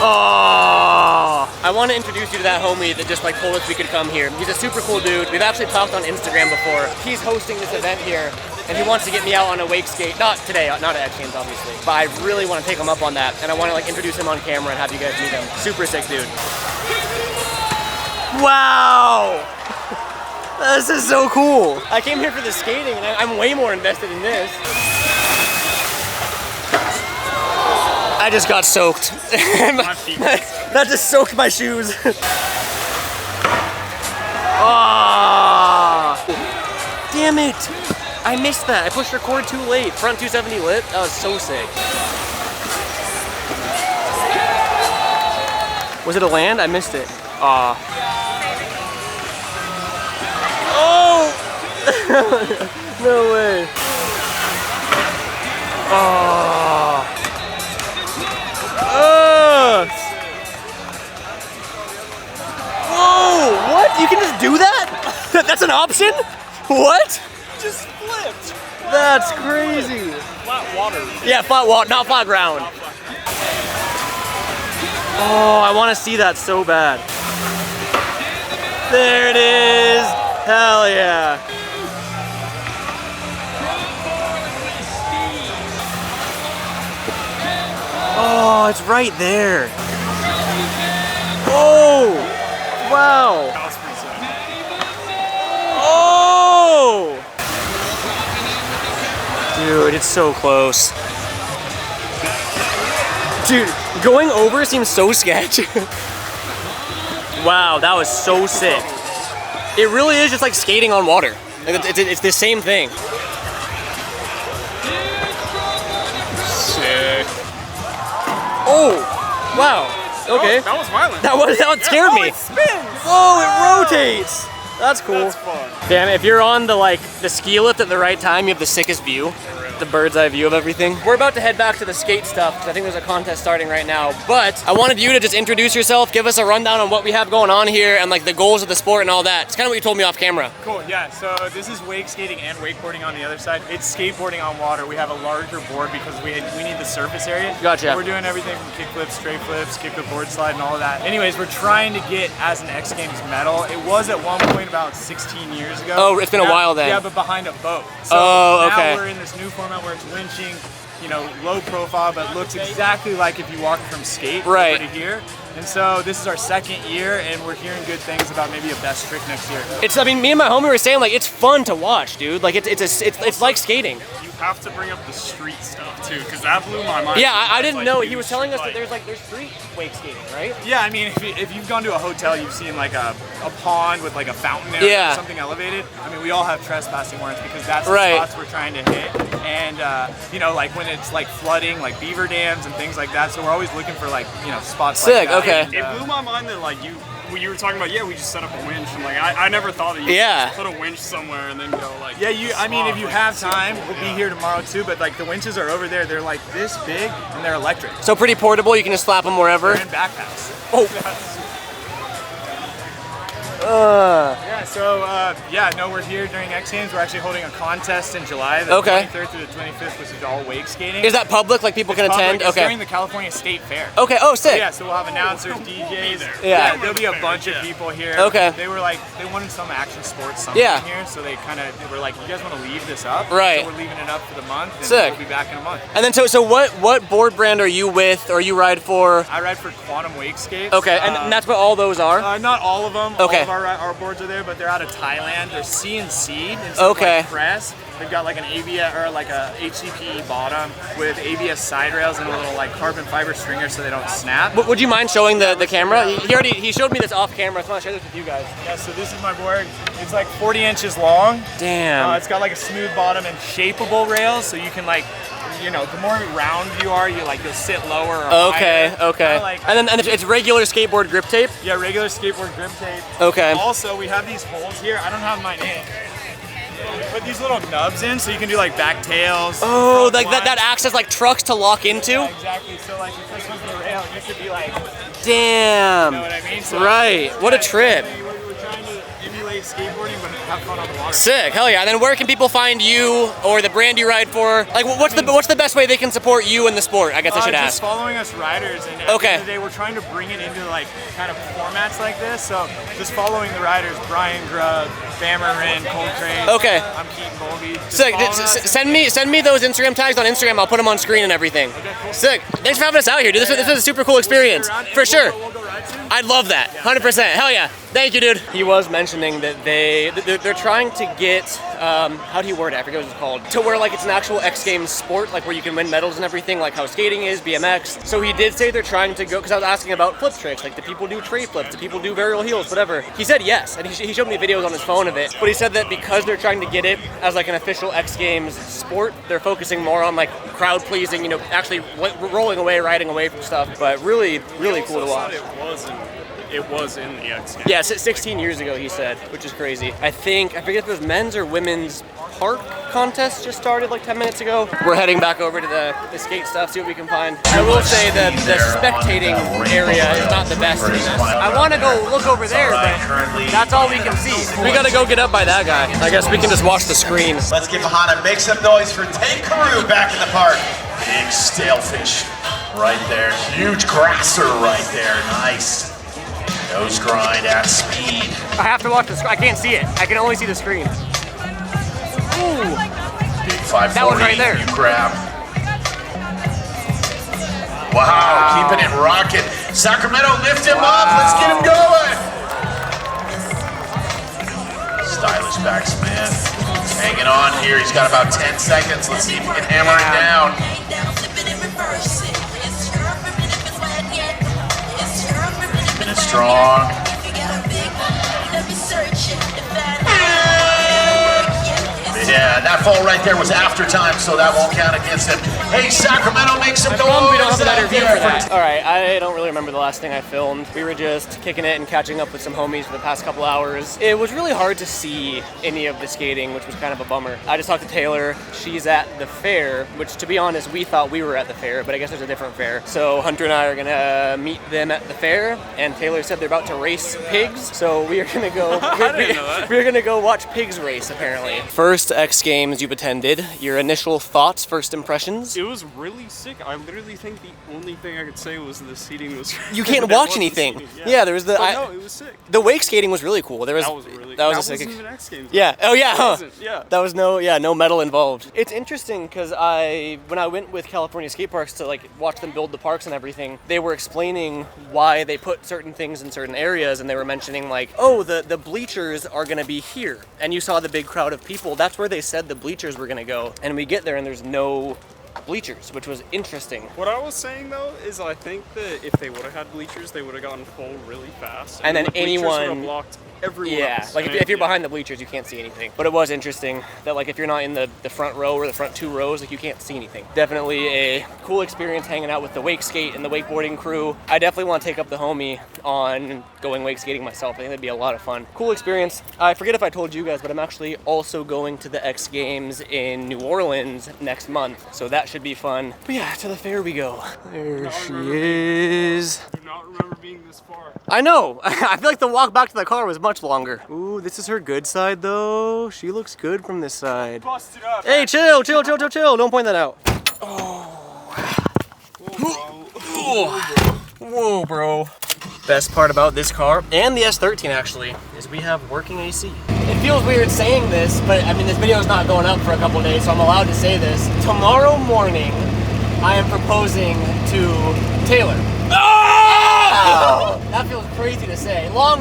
Oh, I want to introduce you to that homie that just like told us we could come here. He's a super cool dude. We've actually talked on Instagram before. He's hosting this event here, and he wants to get me out on a wake skate. Not today, not at X Games, obviously. But I really want to take him up on that, and I want to like introduce him on camera and have you guys meet him. Super sick dude. Wow! This is so cool. I came here for the skating, and I'm way more invested in this. I just got soaked. That just soaked my shoes. Oh, damn it. I missed that. I pushed record too late. Front 270 lit. That was so sick. Was it a land? I missed it. Aw. Oh! No way. Oh. Whoa! What? You can just do that? That's an option? What? Just flipped. That's crazy. Flat water. Yeah, flat water, not flat ground. Oh, I want to see that so bad. There it is. Hell yeah. Oh, it's right there. Oh, wow. Oh! Dude, it's so close. Dude, going over seems so sketch. Wow, that was so sick. It really is just like skating on water. Like it's the same thing. Sick. Oh, wow. Okay. That was violent. That scared me. It spins. Whoa, it rotates. That's cool. That's fun. Damn, if you're on the ski lift at the right time, you have the sickest view. The bird's eye view of everything. We're about to head back to the skate stuff because I think there's a contest starting right now. But I wanted you to just introduce yourself, give us a rundown on what we have going on here and like the goals of the sport and all that. It's kind of what you told me off camera. Cool, yeah, so this is wake skating and wakeboarding on the other side. It's skateboarding on water. We have a larger board because we need the surface area. Gotcha. We're doing everything from kick flips, straight flips, kick the board slide and all of that. Anyways, we're trying to get as an X Games medal. It was at one point about 16 years ago. Oh, it's been a while then. Yeah, but behind a boat. So oh, okay. now we're in this new format where it's winching, you know, low profile, but looks exactly like if you walk from skate over to here. And so this is our second year, and we're hearing good things about maybe a best trick next year. I mean, me and my homie were saying like it's fun to watch, dude. Like it's like skating. You have to bring up the street stuff too, because that blew my mind. Yeah, I didn't Like, know. huge, He was telling us like- that there's street wake skating, right? Yeah, I mean, if you've gone to a hotel, you've seen like a pond with like a fountain there, Yeah. or something elevated. I mean, we all have trespassing warrants because that's the Right. spots we're trying to hit. And you know, like when it's like flooding, like beaver dams and things like that. So we're always looking for like, you know, spots Sick, like that. okay. And, It blew my mind that like you were talking about, yeah, we just set up a winch, and like I never thought that you Yeah. just put a winch somewhere and then go like. yeah, I mean, if you like, have time, we'll be here tomorrow too. But like the winches are over there. They're like this big and they're electric. So pretty portable. You can just slap them wherever. They're in backpacks. Oh. Yeah, so we're here during X Games. We're actually holding a contest in July, the Okay. 23rd through the 25th, which is all wake skating. Is that public? Like people can attend? It's Okay. during the California State Fair. Okay. Oh, sick. Yeah, so we'll have announcers, DJs. Yeah. There'll be a bunch of people here. Okay. They were like, they wanted some action sports something Yeah. here, so they were like, you guys want to leave this up? Right. So we're leaving it up for the month, and Sick. we'll be back in a month. And then so what board brand are you with or you ride for? I ride for Quantum Wake Skates. Okay, and that's what all those are? Not all of them. Okay. All of our boards are there, but they're out of Thailand. They're CNC'd instead Okay. of like press. They've got like an ABS or like a HCP bottom with ABS side rails and a little like carbon fiber stringer so they don't snap. Would you mind showing the camera? He showed me this off camera, so I want to share this with you guys. Yeah, so this is my board. It's like 40 inches long. Damn. It's got like a smooth bottom and shapeable rails, so you can like, you know, the more round you are, you'll sit lower or Okay, higher. okay. Kinda like, And then it's regular skateboard grip tape? yeah, regular skateboard grip tape. Okay. Also, we have these holes here. I don't have mine in. We put these little nubs in so you can do like back tails. Oh, front like that lines. acts as like trucks to lock into? Yeah, exactly. So like you push into the rail, you could be like, Damn. you know what I mean? So, Right. What a trip. We're trying to emulate skateboarding, but have fun on the water. Sick, hell yeah. And then where can people find you or the brand you ride for? Like what's the best way they can support you in the sport? I guess I should Just ask. following us riders, and at Okay. the end of the day, we're trying to bring it into like kind of formats like this. So just following the riders, Brian Grubb, Bammerin, Coltrane. Okay. I'm Keaton Bowlby. Just Sick. follow us. Send me those Instagram tags on Instagram. I'll put them on screen and everything. cool. Sick. Thanks for having us out here, dude. This is a super cool experience. Around, and For sure. We'll go ride soon. I'd love that. 100%. Hell yeah. Thank you, dude. He was mentioning that they're trying to get how do you word it? I forget what it's called. To where like it's an actual X Games sport, like where you can win medals and everything, like how skating is, BMX. So he did say they're trying to go, because I was asking about flip tricks, like do people do tray flips, do people do varial heels, whatever. He said yes, and he showed me videos on his phone of it. But he said that because they're trying to get it as like an official X Games sport, they're focusing more on like crowd pleasing, you know, actually rolling away, riding away from stuff. But really cool to watch. It was in the X Games. Yeah, 16 years ago, he said, which is crazy. I forget if it was men's or women's park contest just started like 10 minutes ago. We're heading back over to the skate stuff, see what we can find. I will say that the spectating area is not the best in this. I want to go look over there, but that's all we can see. We gotta go get up by that guy. I guess we can just watch the screen. Let's give Hana make some noise for Tank Carew back in the park. Big stalefish right there. Huge grasser right there. Nice. Nose grind at speed. I have to watch the screen. I can't see it. I can only see the screen. Ooh. Big 540 That one right there. you grab. Wow, keeping it rocking. Sacramento, lift him up. Let's get him going. Stylish backspin. Hanging on here. He's got about 10 seconds. Let's see if we can hammer it down. Keeping it strong. Yeah, that fall right there was after time, so that won't count against him. Hey, Sacramento, make some noise. We don't have a better out view there for that. All right, I don't really remember the last thing I filmed. We were just kicking it and catching up with some homies for the past couple hours. It was really hard to see any of the skating, which was kind of a bummer. I just talked to Taylor. She's at the fair, which to be honest, we thought we were at the fair, but I guess there's a different fair. So Hunter and I are gonna meet them at the fair, and Taylor said they're about to race pigs, so we are gonna go. We're gonna go watch pigs race apparently. First X Games you've attended. Your initial thoughts, first impressions? It was really sick. I literally think the only thing I could say was the seating was. You can't there watch wasn't anything. seating, Yeah, there was the. But no, it was sick. The wake skating was really cool. There was. That was really. That was a wasn't sick. even X Games. Yeah. Oh yeah. Huh. Wasn't, yeah. That was no metal involved. It's interesting because when I went with California skate parks to like watch them build the parks and everything, they were explaining why they put certain things in certain areas, and they were mentioning like, oh, the bleachers are gonna be here, and you saw the big crowd of people. That's where they said the bleachers were gonna go, and we get there and there's no bleachers, which was interesting. What I was saying though is I think that if they would have had bleachers, they would have gotten full really fast. And then the bleachers anyone would have blocked everyone Yeah, else. like if you're behind the bleachers, you can't see anything. But it was interesting that like if you're not in the front row or the front 2 rows, like you can't see anything. Definitely a cool experience hanging out with the wake skate and the wakeboarding crew. I definitely want to take up the homie on going wake skating myself. I think that'd be a lot of fun. Cool experience. I forget if I told you guys, but I'm actually also going to the X Games in New Orleans next month, so that should be fun. But yeah, to the fair we go. There she is. I do not remember being this far. I know. I feel like the walk back to the car was much longer. Ooh, this is her good side though. She looks good from this side. Busted up. Hey, chill. Don't point that out. Whoa, bro. Best part about this car, and the S13 actually, is we have working AC. It feels weird saying this, but I mean, this video is not going up for a couple of days, so I'm allowed to say this. Tomorrow morning, I am proposing to Taylor. Oh! That feels crazy to say. Long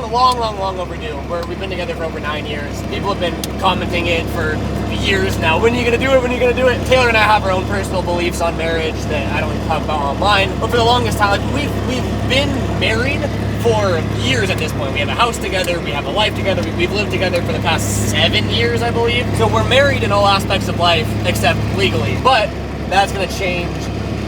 overdue. We've been together for over 9 years. People have been commenting it for years now. When are you gonna do it? When are you gonna do it? Taylor and I have our own personal beliefs on marriage that I don't even talk about online. But for the longest time, like we've been married for years at this point. We have a house together. We have a life together. We've lived together for the past 7 years, I believe. So we're married in all aspects of life except legally. But that's gonna change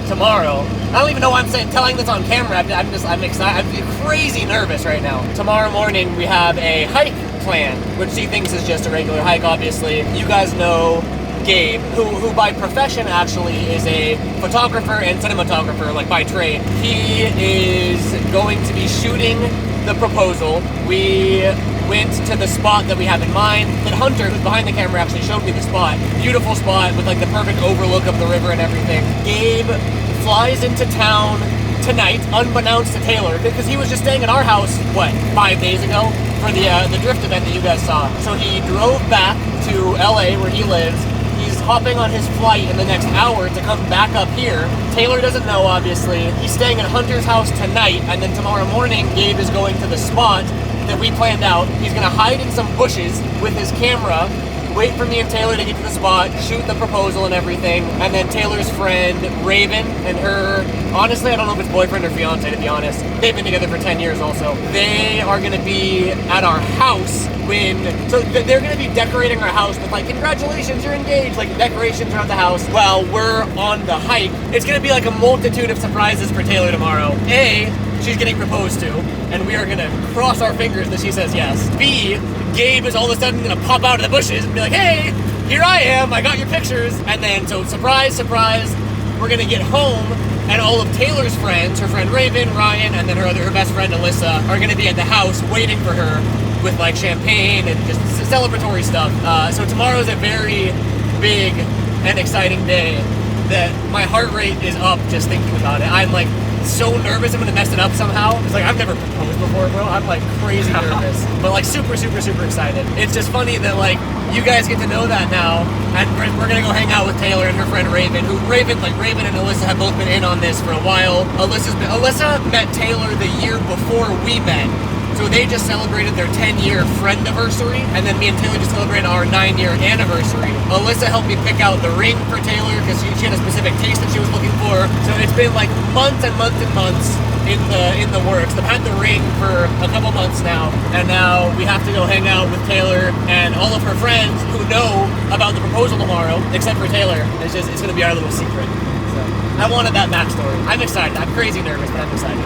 tomorrow. I don't even know why I'm telling this on camera. I'm excited. I'm crazy nervous right now. Tomorrow morning we have a hike planned, which she thinks is just a regular hike, obviously. You guys know Gabe, who by profession actually is a photographer and cinematographer, like by trade. He is going to be shooting the proposal. We went to the spot that we have in mind. That Hunter, who's behind the camera, actually showed me the spot. Beautiful spot with like the perfect overlook of the river and everything. Gabe flies into town tonight, unbeknownst to Taylor, because he was just staying at our house, 5 days ago for the drift event that you guys saw. So he drove back to LA where he lives. He's hopping on his flight in the next hour to come back up here. Taylor doesn't know, obviously. He's staying at Hunter's house tonight, and then tomorrow morning, Gabe is going to the spot that we planned out. He's gonna hide in some bushes with his camera, wait for me and Taylor to get to the spot, shoot the proposal and everything, and then Taylor's friend, Raven, and her, honestly, I don't know if it's boyfriend or fiance, to be honest. They've been together for 10 years also. They are gonna be at our house so they're gonna be decorating our house with like, congratulations, you're engaged, like decorations around the house while we're on the hike. It's gonna be like a multitude of surprises for Taylor tomorrow. A, she's getting proposed to, and we are gonna cross our fingers that she says yes. B, Gabe is all of a sudden gonna pop out of the bushes and be like, hey, here I am, I got your pictures. And then, so surprise, we're gonna get home, and all of Taylor's friends, her friend Raven, Ryan, and then her best friend Alyssa, are gonna be at the house waiting for her with like champagne and just celebratory stuff. So tomorrow's a very big and exciting day that my heart rate is up just thinking about it. I'm like so nervous I'm gonna mess it up somehow. It's like I've never proposed before, bro. I'm like crazy nervous, but like super excited. It's just funny that like you guys get to know that now, and we're gonna go hang out with Taylor and her friend Raven, Raven and Alyssa have both been in on this for a while. Alyssa met Taylor the year before we met. So they just celebrated their 10-year friend-iversary, and then me and Taylor just celebrated our 9-year anniversary. Alyssa helped me pick out the ring for Taylor because she had a specific taste that she was looking for. So it's been like months and months in the works. They've had the ring for a couple months now, and now we have to go hang out with Taylor and all of her friends who know about the proposal tomorrow, except for Taylor. It's gonna be our little secret. So I wanted that backstory. I'm excited. I'm crazy nervous, but I'm excited.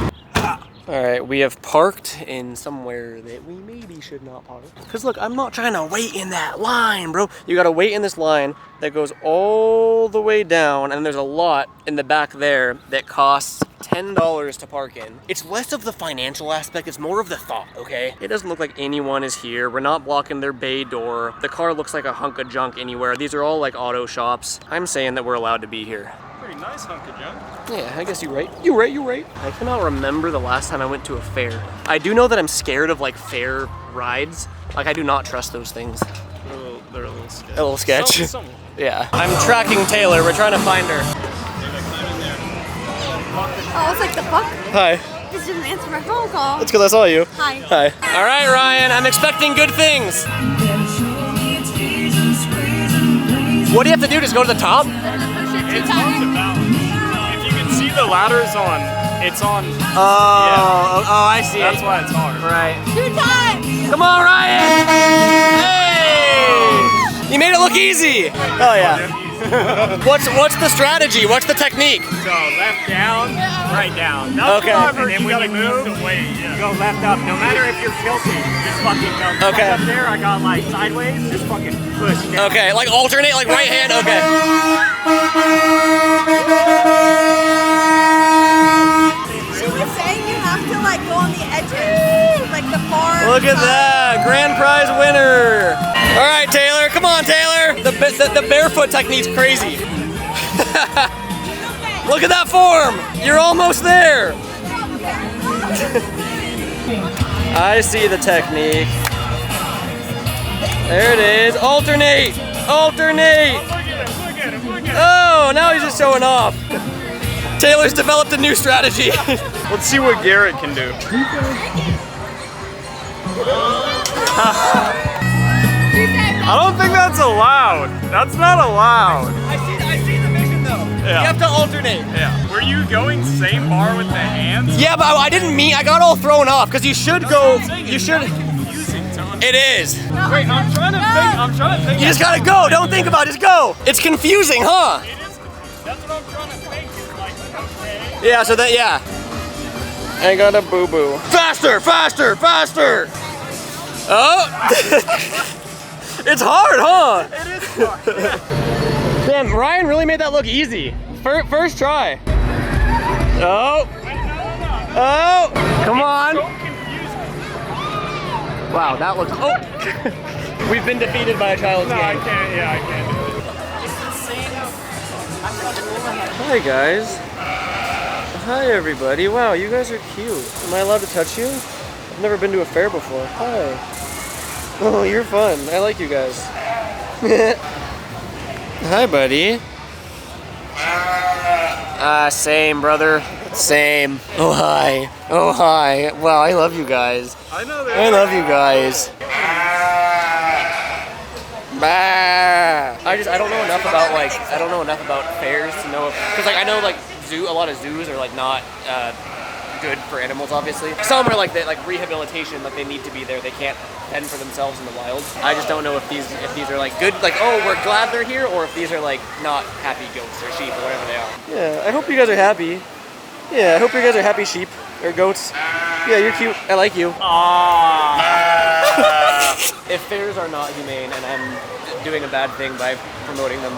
All right, we have parked in somewhere that we maybe should not park. Cause look, I'm not trying to wait in that line, bro. You gotta wait in this line that goes all the way down, and there's a lot in the back there that costs $10 to park in. It's less of the financial aspect, it's more of the thought, okay? It doesn't look like anyone is here. We're not blocking their bay door. The car looks like a hunk of junk anywhere. These are all like auto shops. I'm saying that we're allowed to be here. Pretty nice hunk of junk. Yeah, I guess you're right. You're right. I cannot remember the last time I went to a fair. I do know that I'm scared of like fair rides. Like I do not trust those things. They're a little sketch. A little sketch. Somewhat. Yeah. I'm tracking Taylor. We're trying to find her. Oh, it's like the fuck? Hi. This didn't answer my phone call. It's because I saw you. Hi. Hi. All right, Ryan. I'm expecting good things. What do you have to do? Just go to the top? It's hard to balance. If you can see the ladders on, it's on. Oh, I see. That's why it's hard. Right. 2 times! Come on, Ryan! Hey! You made it look easy. Oh yeah. What's the strategy? What's the technique? So left down, right down. Okay. And then when you move, go left up. No matter if you're tilting, just fucking go. Okay. Up there, I got like sideways, just fucking push down. Okay, like alternate, like right hand. Okay. She was saying you have to like go on the edges, like the far. Look at that, grand prize winner. All right, Taylor, come on, Taylor. The barefoot technique's crazy. Look at that form. You're almost there. I see the technique. There it is. Alternate. Alternate. Oh, now he's just showing off. Taylor's developed a new strategy. Let's see what Garrett can do. I don't think that's allowed. That's not allowed. I see the vision though. Yeah. You have to alternate. Yeah. Were you going same bar with the hands? Yeah, but I didn't mean, I got all thrown off because you should go, you should. Confusing to understand. It is. Wait, I'm trying to think. You just gotta go, don't think about it, just go. It's confusing, huh? It is confusing. That's what I'm trying to think. Is like, okay. Yeah, so that, yeah. I got a boo-boo. Faster, faster, faster. Oh. It's hard, huh? It is hard. Damn, Ryan really made that look easy. First try. Oh. Oh. Come on. So confusing. Wow, that looks. Oh. We've been defeated by a child's No, game. I can't. Yeah, I can't do it. Hi guys. Hi everybody. Wow, you guys are cute. Am I allowed to touch you? I've never been to a fair before. Hi. Oh, you're fun. I like you guys. Hi, buddy. Same, brother. Same. Oh, hi. Oh, hi. Wow, I love you guys. I know that. I love you guys. Bah. I don't know enough about fairs to know because like I know like a lot of zoos are like not good for animals obviously. Some are like rehabilitation, like they need to be there. They can't fend for themselves in the wild. I just don't know if these are like good, like oh we're glad they're here, or if these are like not happy goats or sheep or whatever they are. Yeah, I hope you guys are happy. Yeah, I hope you guys are happy sheep or goats. Yeah, you're cute. I like you. If fairs are not humane and I'm doing a bad thing by promoting them,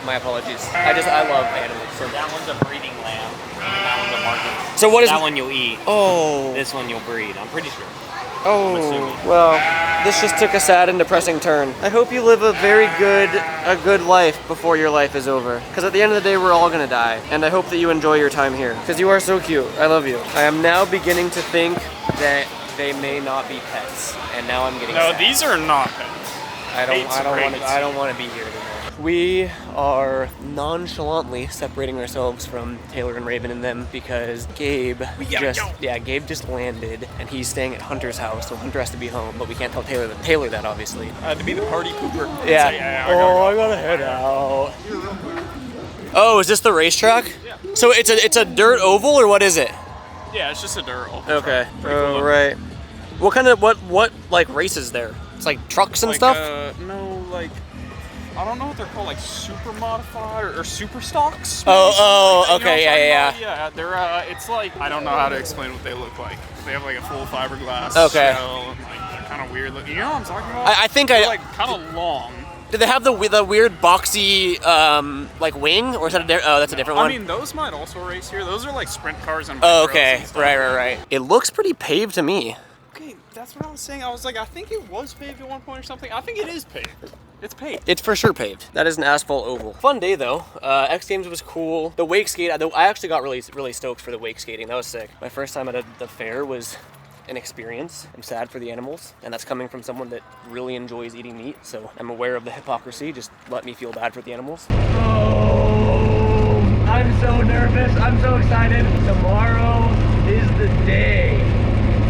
my apologies. I love animals. So. That one's a breeding lamb. That one's a market. So what is that one you'll eat? Oh. This one you'll breed. I'm pretty sure. Oh. Well, this just took a sad and depressing turn. I hope you live a good life before your life is over. Because at the end of the day, we're all gonna die. And I hope that you enjoy your time here. Because you are so cute. I love you. I am now beginning to think that they may not be pets. And now I'm getting sad. These are not pets. I don't want to be here anymore. We are nonchalantly separating ourselves from Taylor and Raven and them because Gabe just landed and he's staying at Hunter's house, so Hunter has to be home, but we can't tell Taylor that obviously. I had to be the party pooper. Yeah. I gotta head out. Oh, is this the racetrack? Yeah. So it's a dirt oval or what is it? Yeah, it's just a dirt oval. Okay. Cool. Right. What kind of what like races there? It's like trucks and stuff? No, like I don't know what they're called, like super modified or super stocks. Okay, yeah. Yeah, they're it's like I don't know how to explain what they look like. They have like a full fiberglass shell and like they're kind of weird looking. You know what I'm talking about? I think they're like kind of long. Do they have the weird boxy like wing, or is that that's a different one? I mean, those might also race here. Those are like sprint cars and okay, right. It looks pretty paved to me. Okay, That's what I was saying. I was like, I think it was paved at one point or something. I think it is paved. It's paved. It's for sure paved. That is an asphalt oval. Fun day though. X Games was cool. The wake skate, I actually got really stoked for the wake skating. That was sick. My first time at the fair was an experience. I'm sad for the animals, and that's coming from someone that really enjoys eating meat, so I'm aware of the hypocrisy. Just let me feel bad for the animals. Oh, I'm so nervous. I'm so excited. Tomorrow is the day.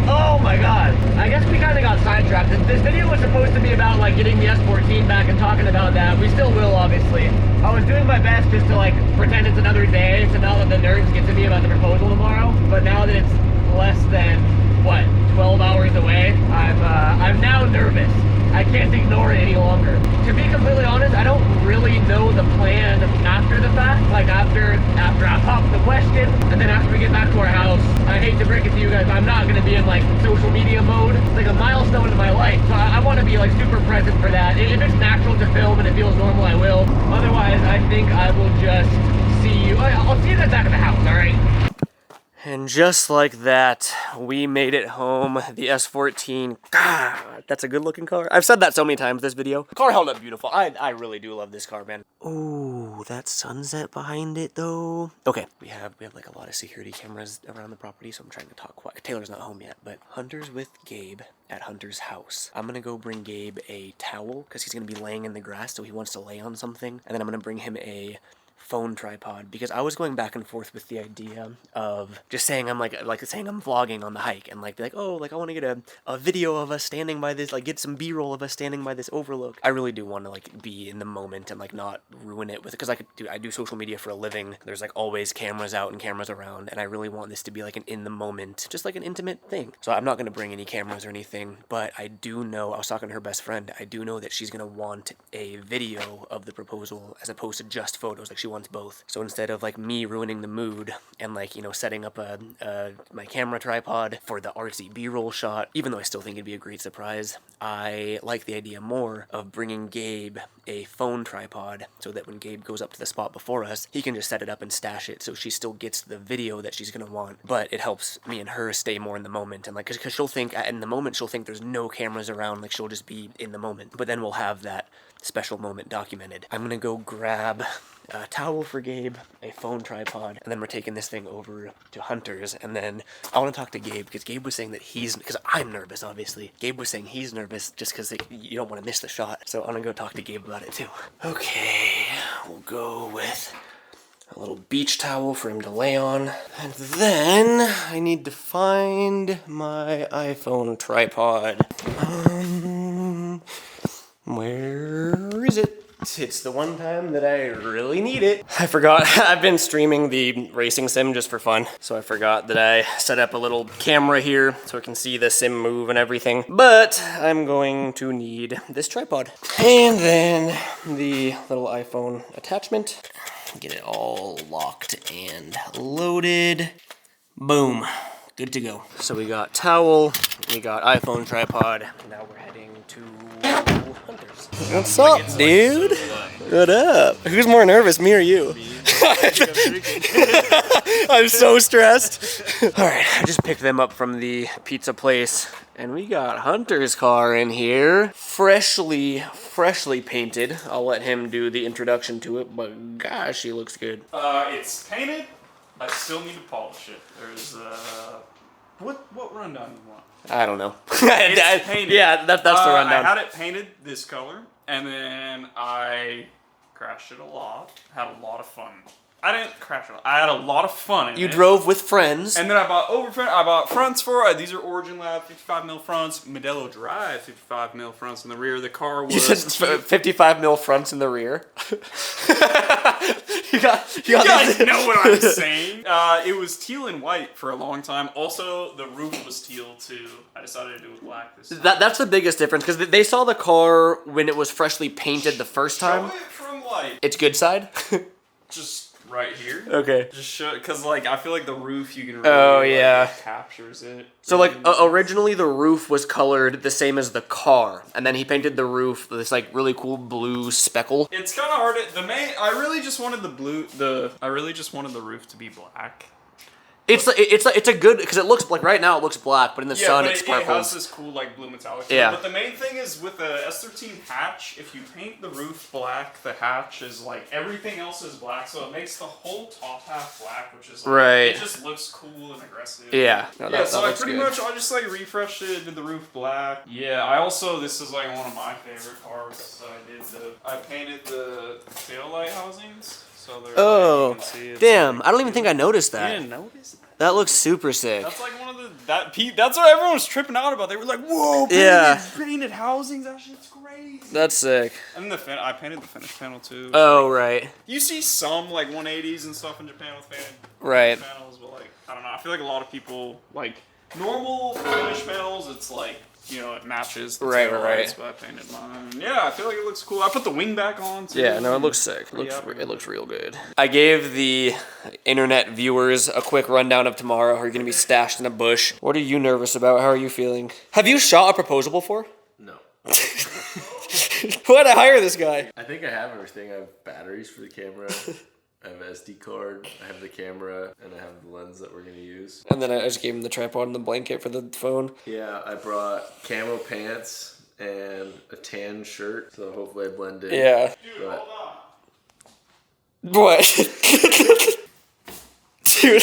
Oh my god. I guess we kind of got sidetracked. This video was supposed to be about like getting the S14 back and talking about that. We still will, obviously. I was doing my best just to like pretend it's another day to not let the nerves get to me about the proposal tomorrow. But now that it's less than, what, 12 hours away, I'm now nervous. I can't ignore it any longer. To be completely honest, I don't really know the plan after the fact. Like after I pop the question, and then after we get back to our house, I hate to break it to you guys, I'm not gonna be in like social media mode. It's like a milestone in my life, so I wanna be like super present for that. If it's natural to film and it feels normal, I will. Otherwise, I think I will just see you. I'll see you at the back of the house, all right? And just like that, we made it home. The S14, God, that's a good looking car. I've said that so many times this video. The car held up beautiful. I really do love this car, man. Ooh, that sunset behind it though. Okay, we have like a lot of security cameras around the property, so I'm trying to talk quiet. Taylor's not home yet, but Hunter's with Gabe at Hunter's house. I'm gonna go bring Gabe a towel because he's gonna be laying in the grass, so he wants to lay on something. And then I'm gonna bring him a phone tripod, because I was going back and forth with the idea of just saying I'm like saying I'm vlogging on the hike and like be like, oh, like I want to get a video of us standing by this, like get some b-roll of us standing by this overlook. I really do want to like be in the moment and like not ruin it with it, because I do social media for a living. There's like always cameras out and cameras around, and I really want this to be like an in the moment, just like an intimate thing. So I'm not going to bring any cameras or anything, but I do know, I was talking to her best friend, I do know that she's going to want a video of the proposal as opposed to just photos. Like she wants both. So instead of like me ruining the mood and like, you know, setting up my camera tripod for the artsy b-roll shot, even though I still think it'd be a great surprise, I like the idea more of bringing Gabe a phone tripod so that when Gabe goes up to the spot before us, he can just set it up and stash it so she still gets the video that she's gonna want, but it helps me and her stay more in the moment. And like, cause she'll think in the moment, she'll think there's no cameras around, like she'll just be in the moment, but then we'll have that special moment documented. I'm gonna go grab a towel for Gabe, a phone tripod, and then we're taking this thing over to Hunter's. And then I want to talk to Gabe, because Gabe was saying that because I'm nervous, obviously. Gabe was saying he's nervous just because you don't want to miss the shot. So I'm gonna go talk to Gabe about it too. Okay, we'll go with a little beach towel for him to lay on. And then I need to find my iPhone tripod. Where is it? It's the one time that I really need it. I forgot. I've been streaming the racing sim just for fun, so I forgot that I set up a little camera here so I can see the sim move and everything. But I'm going to need this tripod. And then the little iPhone attachment. Get it all locked and loaded. Boom. Good to go. So we got towel, we got iPhone tripod. Now we're heading to Hunter's. What's up, dude? What up? Who's more nervous, me or you? I'm so stressed. All right, I just picked them up from the pizza place, and we got Hunter's car in here, freshly painted. I'll let him do the introduction to it, but gosh, he looks good. It's painted. I still need to polish it. There's what rundown do you want? I don't know. It's painted. Yeah, that's the rundown. I had it painted this color, and then I crashed it a lot. Had a lot of fun. I didn't crash it. I had a lot of fun in it. You drove with friends. And then I bought fronts for it. These are Origin Lab 55mm fronts. Modelo Drive 55mm fronts in the rear. The car was... You said 55mm fronts in the rear. you guys know what I'm saying. It was teal and white for a long time. Also, the roof was teal too. I decided to do it black this time. That's the biggest difference, because they saw the car when it was freshly painted the first time. Show it from like... It's good side? Just... right here. Okay. Just show, because like I feel like the roof you can really like, captures it. So like originally the roof was colored the same as the car, and then he painted the roof this like really cool blue speckle. It's kind of hard. I really just wanted the roof to be black. It's a good because it looks like right now it looks black, but in the sun but it's it purple. has this cool like blue metallic. Yeah. But the main thing is with the S13 hatch, if you paint the roof black, the hatch is like everything else is black, so it makes the whole top half black, which is like, Right. It just looks cool and aggressive. Yeah. No, Yeah, so I looks pretty good. much I just like refreshed it, did the roof black. Yeah, I also this is like one of my favorite parts. I painted the tail light housings. So they're Oh, you can see it's damn! like- I don't even think I noticed You that. didn't notice that? That looks super sick. That's like one of the that's what everyone was tripping out about. They were like, "Whoa, painted housings! That shit's crazy." That's sick. And I painted the finished panel too. Oh, right. You see some like 180s and stuff in Japan with painted Right. panels, but like I don't know. I feel like a lot of people like normal finished panels. It's like it matches. The Right, tail right. lights, but I painted mine. Yeah, I feel like it looks cool. I put the wing back on too. Yeah, no, it looks sick. Yeah. It looks real good. I gave the internet viewers a quick rundown of tomorrow. Are you gonna be stashed in a bush? What are you nervous about? How are you feeling? Have you shot a proposal before? No. Why'd I hire this guy? I think I have everything. I have batteries for the camera. I have an SD card. I have the camera, and I have the lens that we're gonna use. And then I just gave him the tripod and the blanket for the phone. Yeah, I brought camo pants and a tan shirt, so hopefully I blend in. Yeah. Dude, But- hold on. What? Dude.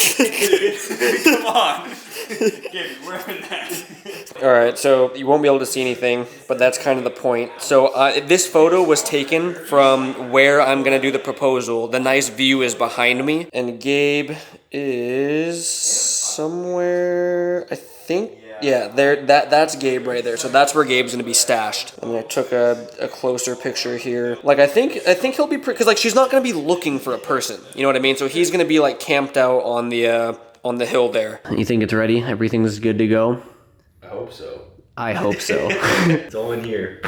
Come on. Gabe, where is that? All right, so you won't be able to see anything, but that's kind of the point. So this photo was taken from where I'm gonna do the proposal. The nice view is behind me, and Gabe is somewhere. I think. Yeah, there. That's Gabe right there. So that's where Gabe's gonna be stashed. And I took a closer picture here. Like I think he'll be because like she's not gonna be looking for a person. You know what I mean? So he's gonna be like camped out on the hill there. You think it's ready? Everything's good to go? I hope so. I hope so. It's all in here.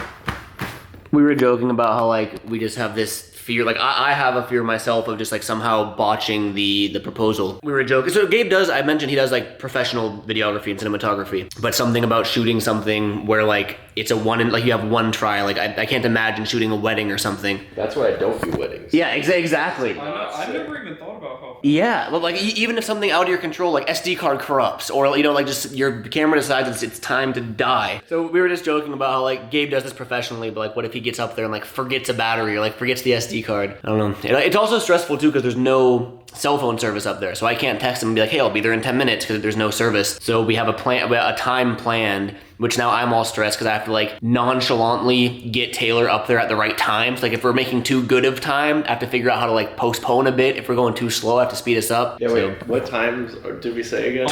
We were joking about how like we just have this fear, like I have a fear myself of just like somehow botching the proposal. We were joking. So Gabe does, I mentioned he does like professional videography and cinematography, but something about shooting something where like it's a like you have one try. Like I can't imagine shooting a wedding or something. That's why I don't do weddings. Yeah, exactly. I never even thought about how. Yeah, but like even if something out of your control, like SD card corrupts, or like just your camera decides it's time to die. So we were just joking about how like Gabe does this professionally, but like what if he gets up there and like forgets a battery or like forgets the SD card? I don't know. It's also stressful too because there's no cell phone service up there, so I can't text him and be like, hey, I'll be there in 10 minutes because there's no service. So we have a time planned, which now I'm all stressed because I have to like nonchalantly get Taylor up there at the right time. So like if we're making too good of time, I have to figure out how to like postpone a bit. If we're going too slow, I have to speed us up. Yeah, wait, what times did we say again?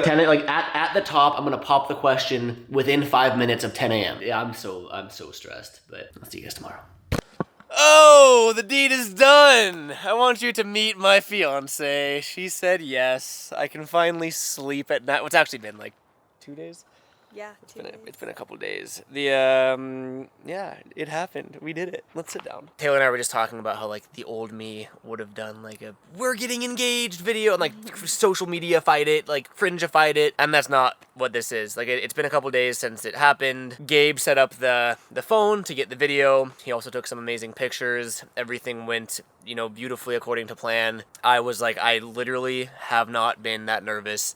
10, like at the top, I'm gonna pop the question within 5 minutes of 10 a.m. Yeah, I'm so stressed, but I'll see you guys tomorrow. Oh, the deed is done. I want you to meet my fiance. She said yes. I can finally sleep at night. It's actually been like 2 days. Yeah, It's been a couple days. Yeah, it happened. We did it. Let's sit down. Taylor and I were just talking about how like the old me would have done like a we're getting engaged video and like social media-fied it, like fringe-ified it, and that's not what this is. Like it's been a couple days since it happened. Gabe set up the phone to get the video. He also took some amazing pictures. Everything went, beautifully according to plan. I was like, I literally have not been that nervous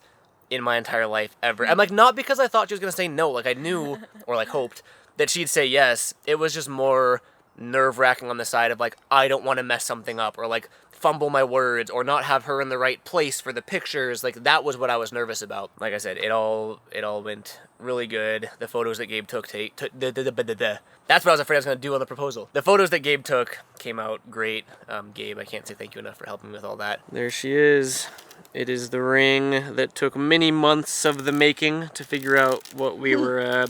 in my entire life ever. And like not because I thought she was gonna say no, like I knew or like hoped that she'd say yes. It was just more nerve-wracking on the side of like I don't want to mess something up or like fumble my words or not have her in the right place for the pictures. Like that was what I was nervous about. Like I said, it all went really good. The photos that Gabe took that's what I was afraid I was gonna do on the proposal. The photos that Gabe took came out great. Gabe, I can't say thank you enough for helping me with all that. There she is. It is the ring that took many months of the making to figure out what we were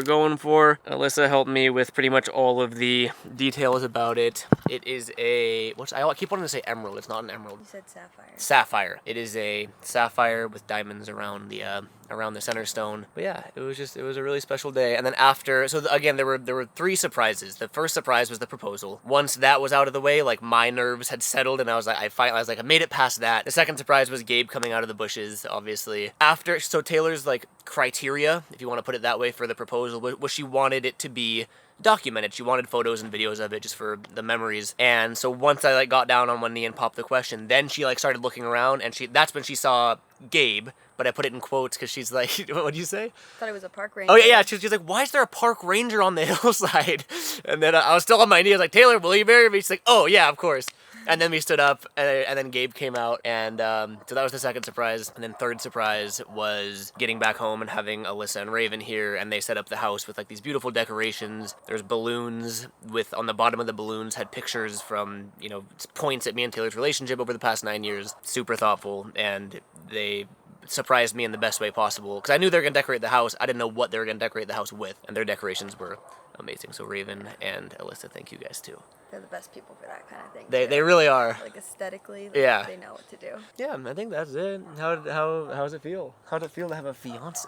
going for. Alyssa helped me with pretty much all of the details about it. It is I keep wanting to say emerald. It's not an emerald. You said sapphire. Sapphire. It is a sapphire with diamonds around the center stone. But yeah, it was a really special day. And then after, again, there were 3 surprises. The first surprise was the proposal. Once that was out of the way, like my nerves had settled and I was like, I made it past that. The second surprise was Gabe coming out of the bushes, obviously. So Taylor's like criteria, if you want to put it that way, for the proposal was she wanted it to be document it. She wanted photos and videos of it just for the memories. And so once I like got down on one knee and popped the question, then she like started looking around, and that's when she saw Gabe, but I put it in quotes because she's like, what do you say? Thought it was a park ranger. Oh yeah, she's like, why is there a park ranger on the hillside? And then I was still on my knee. I was like, Taylor, will you marry me? She's like, oh yeah, of course. And then we stood up, and then Gabe came out, and so that was the second surprise. And then third surprise was getting back home and having Alyssa and Raven here, and they set up the house with like these beautiful decorations. There's balloons with, on the bottom of the balloons had pictures from, you know, points at me and Taylor's relationship over the past 9 years. Super thoughtful, and they surprised me in the best way possible, because I knew they were going to decorate the house. I didn't know what they were going to decorate the house with, and their decorations were amazing. So Raven and Alyssa, thank you guys too. They're the best people for that kind of thing. They really are. Like aesthetically, like, yeah, they know what to do. Yeah, I think that's it. How does it feel? How does it feel to have a fiance?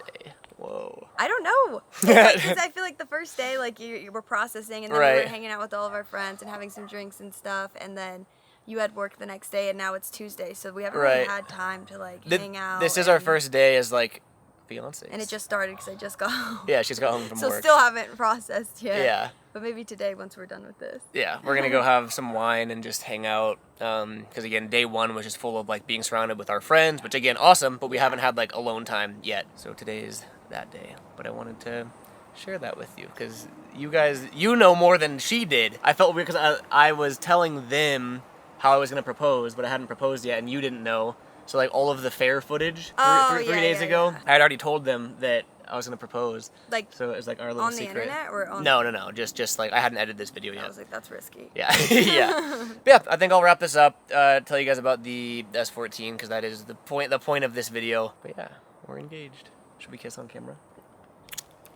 Whoa. I don't know. Because I feel like the first day, like you were processing, and then we were hanging out with all of our friends and having some drinks and stuff, and then you had work the next day, and now it's Tuesday, so we haven't really had time to like hang out. This is our first day as like fiancés. And it just started because I just got home. Yeah, she's got home from work. So still haven't processed yet. Yeah. But maybe today once we're done with this. Yeah, we're gonna go have some wine and just hang out. Because again, day one was just full of like being surrounded with our friends, which again, awesome, but we haven't had like alone time yet. So today is that day. But I wanted to share that with you because you guys, you know more than she did. I felt weird because I was telling them how I was gonna propose, but I hadn't proposed yet, and you didn't know. So like all of the fair footage three days ago, I had already told them that I was gonna propose. Like, so it was like our little secret. On the internet or on? No, just like I hadn't edited this video yet. I was like, that's risky. Yeah, yeah. But yeah, I think I'll wrap this up. Tell you guys about the S14 because that is the point of this video. But yeah, we're engaged. Should we kiss on camera?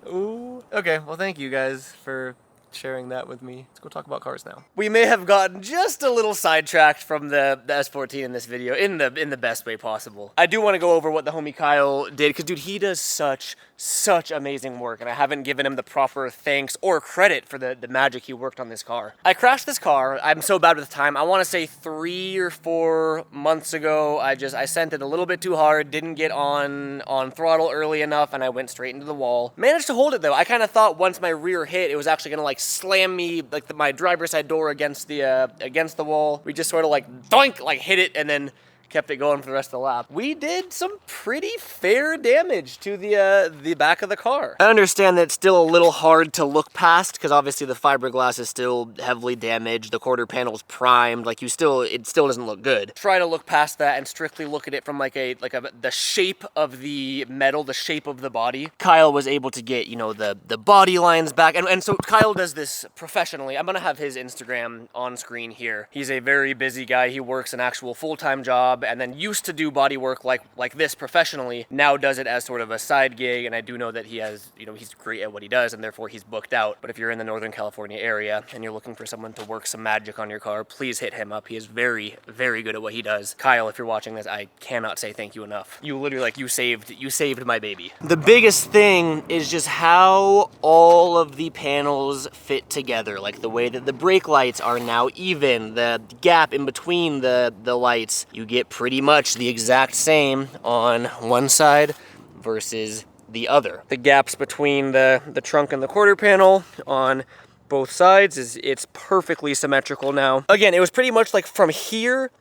Ooh. Okay. Well, thank you guys for sharing that with me. Let's go talk about cars now. We may have gotten just a little sidetracked from the S14 in this video in the best way possible. I do want to go over what the homie Kyle did because dude, he does such amazing work, and I haven't given him the proper thanks or credit for the magic he worked on this car. I crashed this car. I'm so bad with time. I want to say 3 or 4 months ago. I sent it a little bit too hard, didn't get on throttle early enough, and I went straight into the wall. Managed to hold it though. I kind of thought once my rear hit, it was actually gonna like slam me like my driver's side door against the wall. We just sort of like doink, like hit it, and then kept it going for the rest of the lap. We did some pretty fair damage to the back of the car. I understand that it's still a little hard to look past because obviously the fiberglass is still heavily damaged. The quarter panel's primed. Like it still doesn't look good. Try to look past that and strictly look at it from the shape of the metal, the shape of the body. Kyle was able to get, you know, the body lines back, and so Kyle does this professionally. I'm gonna have his Instagram on screen here. He's a very busy guy. He works an actual full-time job and then used to do body work like this professionally, now does it as sort of a side gig, and I do know that he has, you know, he's great at what he does and therefore he's booked out. But if you're in the Northern California area and you're looking for someone to work some magic on your car, please hit him up. He is very, very good at what he does. Kyle, if you're watching this, I cannot say thank you enough. You literally, like, you saved my baby. The biggest thing is just how all of the panels fit together, like the way that the brake lights are now even, the gap in between the lights, you get pretty much the exact same on one side versus the other. The gaps between the trunk and the quarter panel on both sides it's perfectly symmetrical now. Again, it was pretty much like from here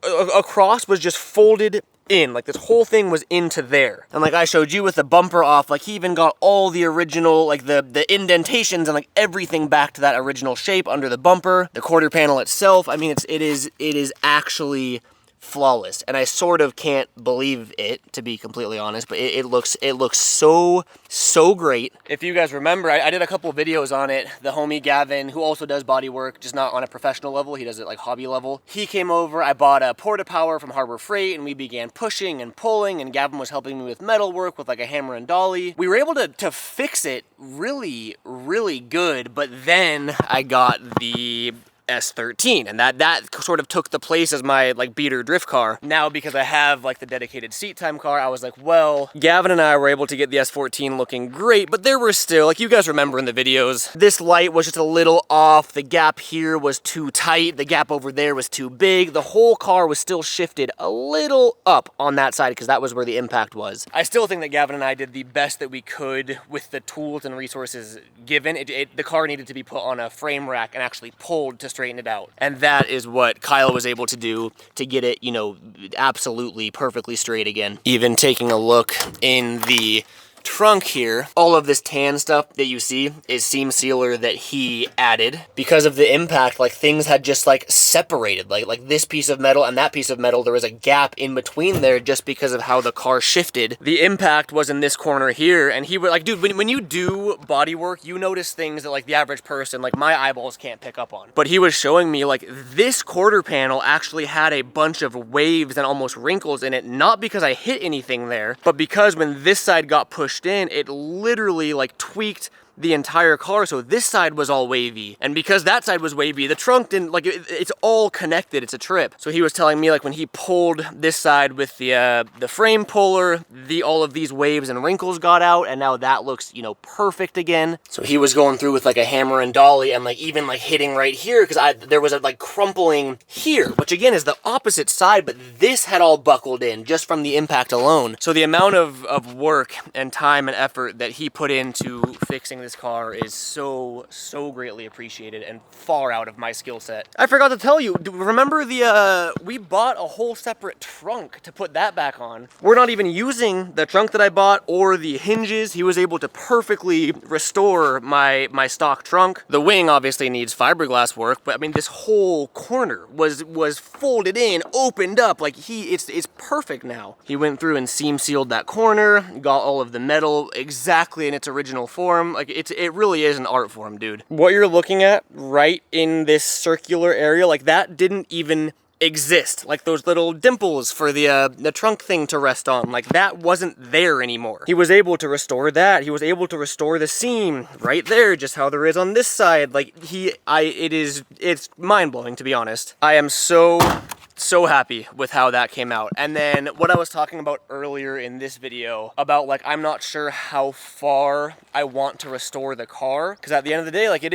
across was just folded in, like this whole thing was into there. And like I showed you with the bumper off, like he even got all the original, like the indentations and like everything back to that original shape under the bumper. The quarter panel itself, I mean, it is actually flawless, and I sort of can't believe it, to be completely honest, but it looks so great. If you guys remember, I did a couple videos on it. The homie Gavin, who also does body work, just not on a professional level, he does it like hobby level, he came over. I bought a Porta Power from Harbor Freight and we began pushing and pulling, and Gavin was helping me with metal work with like a hammer and dolly. We were able to fix it really good, but then I got the S13, and that sort of took the place as my like beater drift car. Now because I have like the dedicated seat time car, I was like, well, Gavin and I were able to get the S14 looking great, but there were still, like you guys remember in the videos, this light was just a little off, the gap here was too tight, the gap over there was too big, the whole car was still shifted a little up on that side because that was where the impact was. I still think that Gavin and I did the best that we could with the tools and resources given. The car needed to be put on a frame rack and actually pulled to straighten it out. And that is what Kyle was able to do to get it, you know, absolutely perfectly straight again. Even taking a look in the trunk here, all of this tan stuff that you see is seam sealer that he added. Because of the impact, like things had just like separated, like this piece of metal and that piece of metal, there was a gap in between there just because of how the car shifted. The impact was in this corner here, and he was like, dude, when you do body work, you notice things that like the average person, like my eyeballs can't pick up on. But he was showing me like this quarter panel actually had a bunch of waves and almost wrinkles in it, not because I hit anything there, but because when this side got pushed in, it literally like tweaked the entire car, so this side was all wavy, and because that side was wavy, the trunk didn't, like it's all connected, it's a trip. So he was telling me like when he pulled this side with the frame puller, all of these waves and wrinkles got out, and now that looks, you know, perfect again. So he was going through with like a hammer and dolly and like even like hitting right here because there was a like crumpling here, which again is the opposite side, but this had all buckled in just from the impact alone. So the amount of work and time and effort that he put into fixing this car is so greatly appreciated and far out of my skill set. I forgot to tell you, remember we bought a whole separate trunk to put that back on. We're not even using the trunk that I bought or the hinges. He was able to perfectly restore my stock trunk. The wing obviously needs fiberglass work, but I mean this whole corner was folded in, opened up, like it's perfect now. He went through and seam sealed that corner, got all of the metal exactly in its original form. Like it really is an art form, dude. What you're looking at right in this circular area, like that didn't even exist. Like those little dimples for the trunk thing to rest on, like that wasn't there anymore. He was able to restore that. He was able to restore the seam right there, just how there is on this side. Like it's mind-blowing, to be honest. I am so happy with how that came out. And then what I was talking about earlier in this video about like I'm not sure how far I want to restore the car, because at the end of the day, like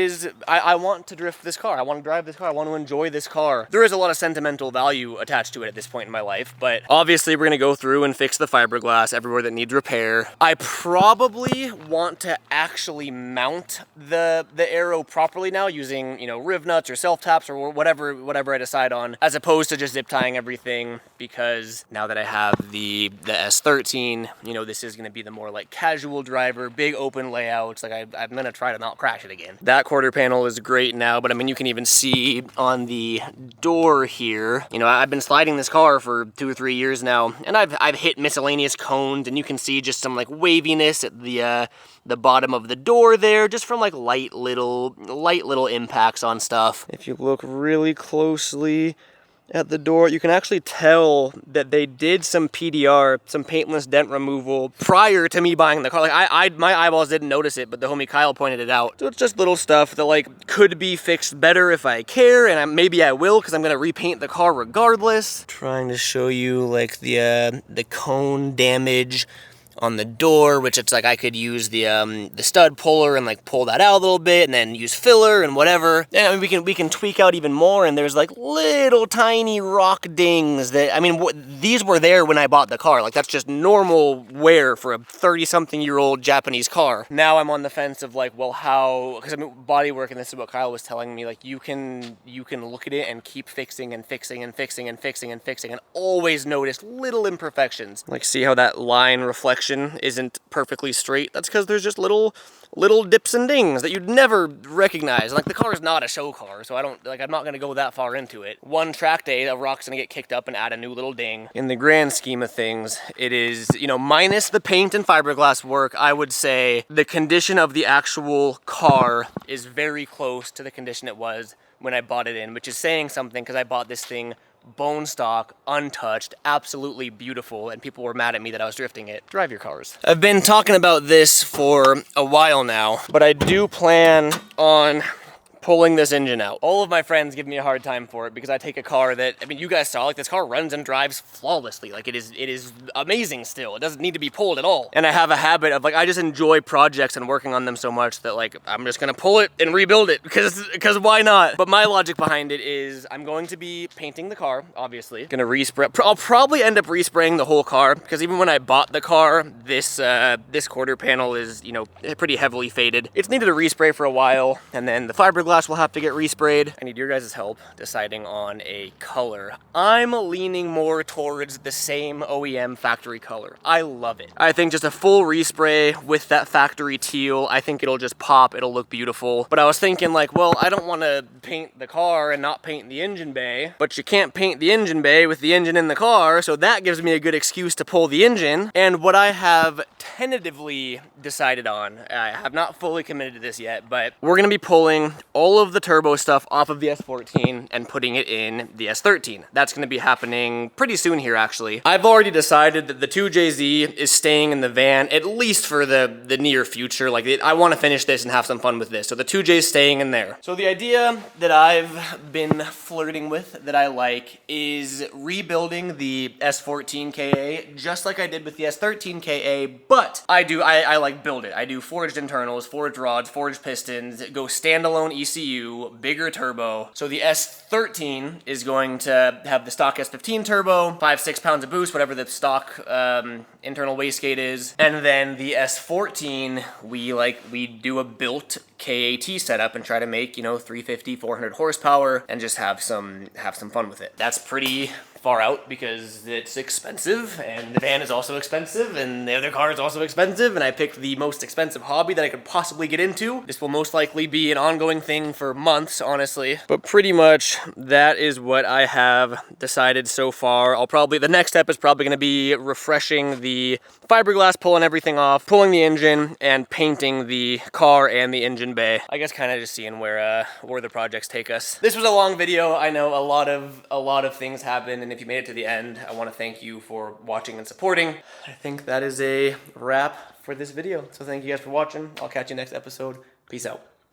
I want to drift this car, I want to drive this car, I want to enjoy this car. There is a lot of sentimental value attached to it at this point in my life, but obviously we're gonna go through and fix the fiberglass everywhere that needs repair. I probably want to actually mount the aero properly now using, you know, riv nuts or self taps or whatever I decide on, as opposed to just zip tying everything, because now that I have the S13, you know, this is going to be the more like casual driver, big open layouts. Like I'm going to try to not crash it again. That quarter panel is great now, but I mean, you can even see on the door here, you know, I've been sliding this car for 2 or 3 years now, and I've hit miscellaneous cones, and you can see just some like waviness at the bottom of the door there, just from like light little impacts on stuff. If you look really closely at the door, you can actually tell that they did some PDR, some paintless dent removal, prior to me buying the car. Like my eyeballs didn't notice it, but the homie Kyle pointed it out. So it's just little stuff that like could be fixed better if I care, and maybe I will, because I'm gonna repaint the car regardless. Trying to show you like the cone damage on the door, which it's like I could use the stud puller and like pull that out a little bit and then use filler and whatever. And I mean, we can tweak out even more, and there's like little tiny rock dings that, I mean, these were there when I bought the car. Like that's just normal wear for a 30-something-year-old Japanese car. Now I'm on the fence of like, well, how, because I mean, body work, and this is what Kyle was telling me, like you can look at it and keep fixing and fixing and fixing and fixing and fixing and always notice little imperfections. Like see how that line reflection isn't perfectly straight? That's because there's just little dips and dings that you'd never recognize. Like the car is not a show car, so I'm not gonna go that far into it. One track day, a rock's gonna get kicked up and add a new little ding. In the grand scheme of things, it is, you know, minus the paint and fiberglass work, I would say the condition of the actual car is very close to the condition it was when I bought it in, which is saying something, because I bought this thing bone stock, untouched, absolutely beautiful, and people were mad at me that I was drifting it. Drive your cars. I've been talking about this for a while now, but I do plan on pulling this engine out. All of my friends give me a hard time for it because I take a car that, I mean, you guys saw, like, this car runs and drives flawlessly. Like, it is amazing still. It doesn't need to be pulled at all. And I have a habit of, like, I just enjoy projects and working on them so much that, like, I'm just gonna pull it and rebuild it because why not? But my logic behind it is I'm going to be painting the car, obviously. Gonna respray. I'll probably end up respraying the whole car because even when I bought the car, this quarter panel is, you know, pretty heavily faded. It's needed a respray for a while, and then the fiberglass will have to get resprayed. I need your guys' help deciding on a color. I'm leaning more towards the same OEM factory color. I love it. I think just a full respray with that factory teal, I think it'll just pop, it'll look beautiful. But I was thinking like, well, I don't want to paint the car and not paint the engine bay, but you can't paint the engine bay with the engine in the car, so that gives me a good excuse to pull the engine. And what I have tentatively decided on, I have not fully committed to this yet, but we're gonna be pulling all of the turbo stuff off of the S14 and putting it in the S13. That's gonna be happening pretty soon here, actually. I've already decided that the 2JZ is staying in the van, at least for the near future. Like, I wanna finish this and have some fun with this, so the 2J is staying in there. So the idea that I've been flirting with that I like is rebuilding the S14 KA just like I did with the S13 KA, but I like build it. I do forged internals, forged rods, forged pistons, go standalone ECU, bigger turbo. So the S13 is going to have the stock S15 turbo, 5-6 pounds of boost, whatever the stock internal wastegate is. And then the S14, we do a built KAT setup and try to make, you know, 350, 400 horsepower and just have some fun with it. That's pretty far out because it's expensive and the van is also expensive and the other car is also expensive, and I picked the most expensive hobby that I could possibly get into. This will most likely be an ongoing thing for months, honestly, but pretty much that is what I have decided so far. The next step is probably going to be refreshing the fiberglass, pulling everything off, pulling the engine, and painting the car and the engine bay. I guess kind of just seeing where the projects take us. This was a long video. I know a lot of things happen, and if you made it to the end, I want to thank you for watching and supporting. I think that is a wrap for this video. So thank you guys for watching. I'll catch you next episode. Peace out.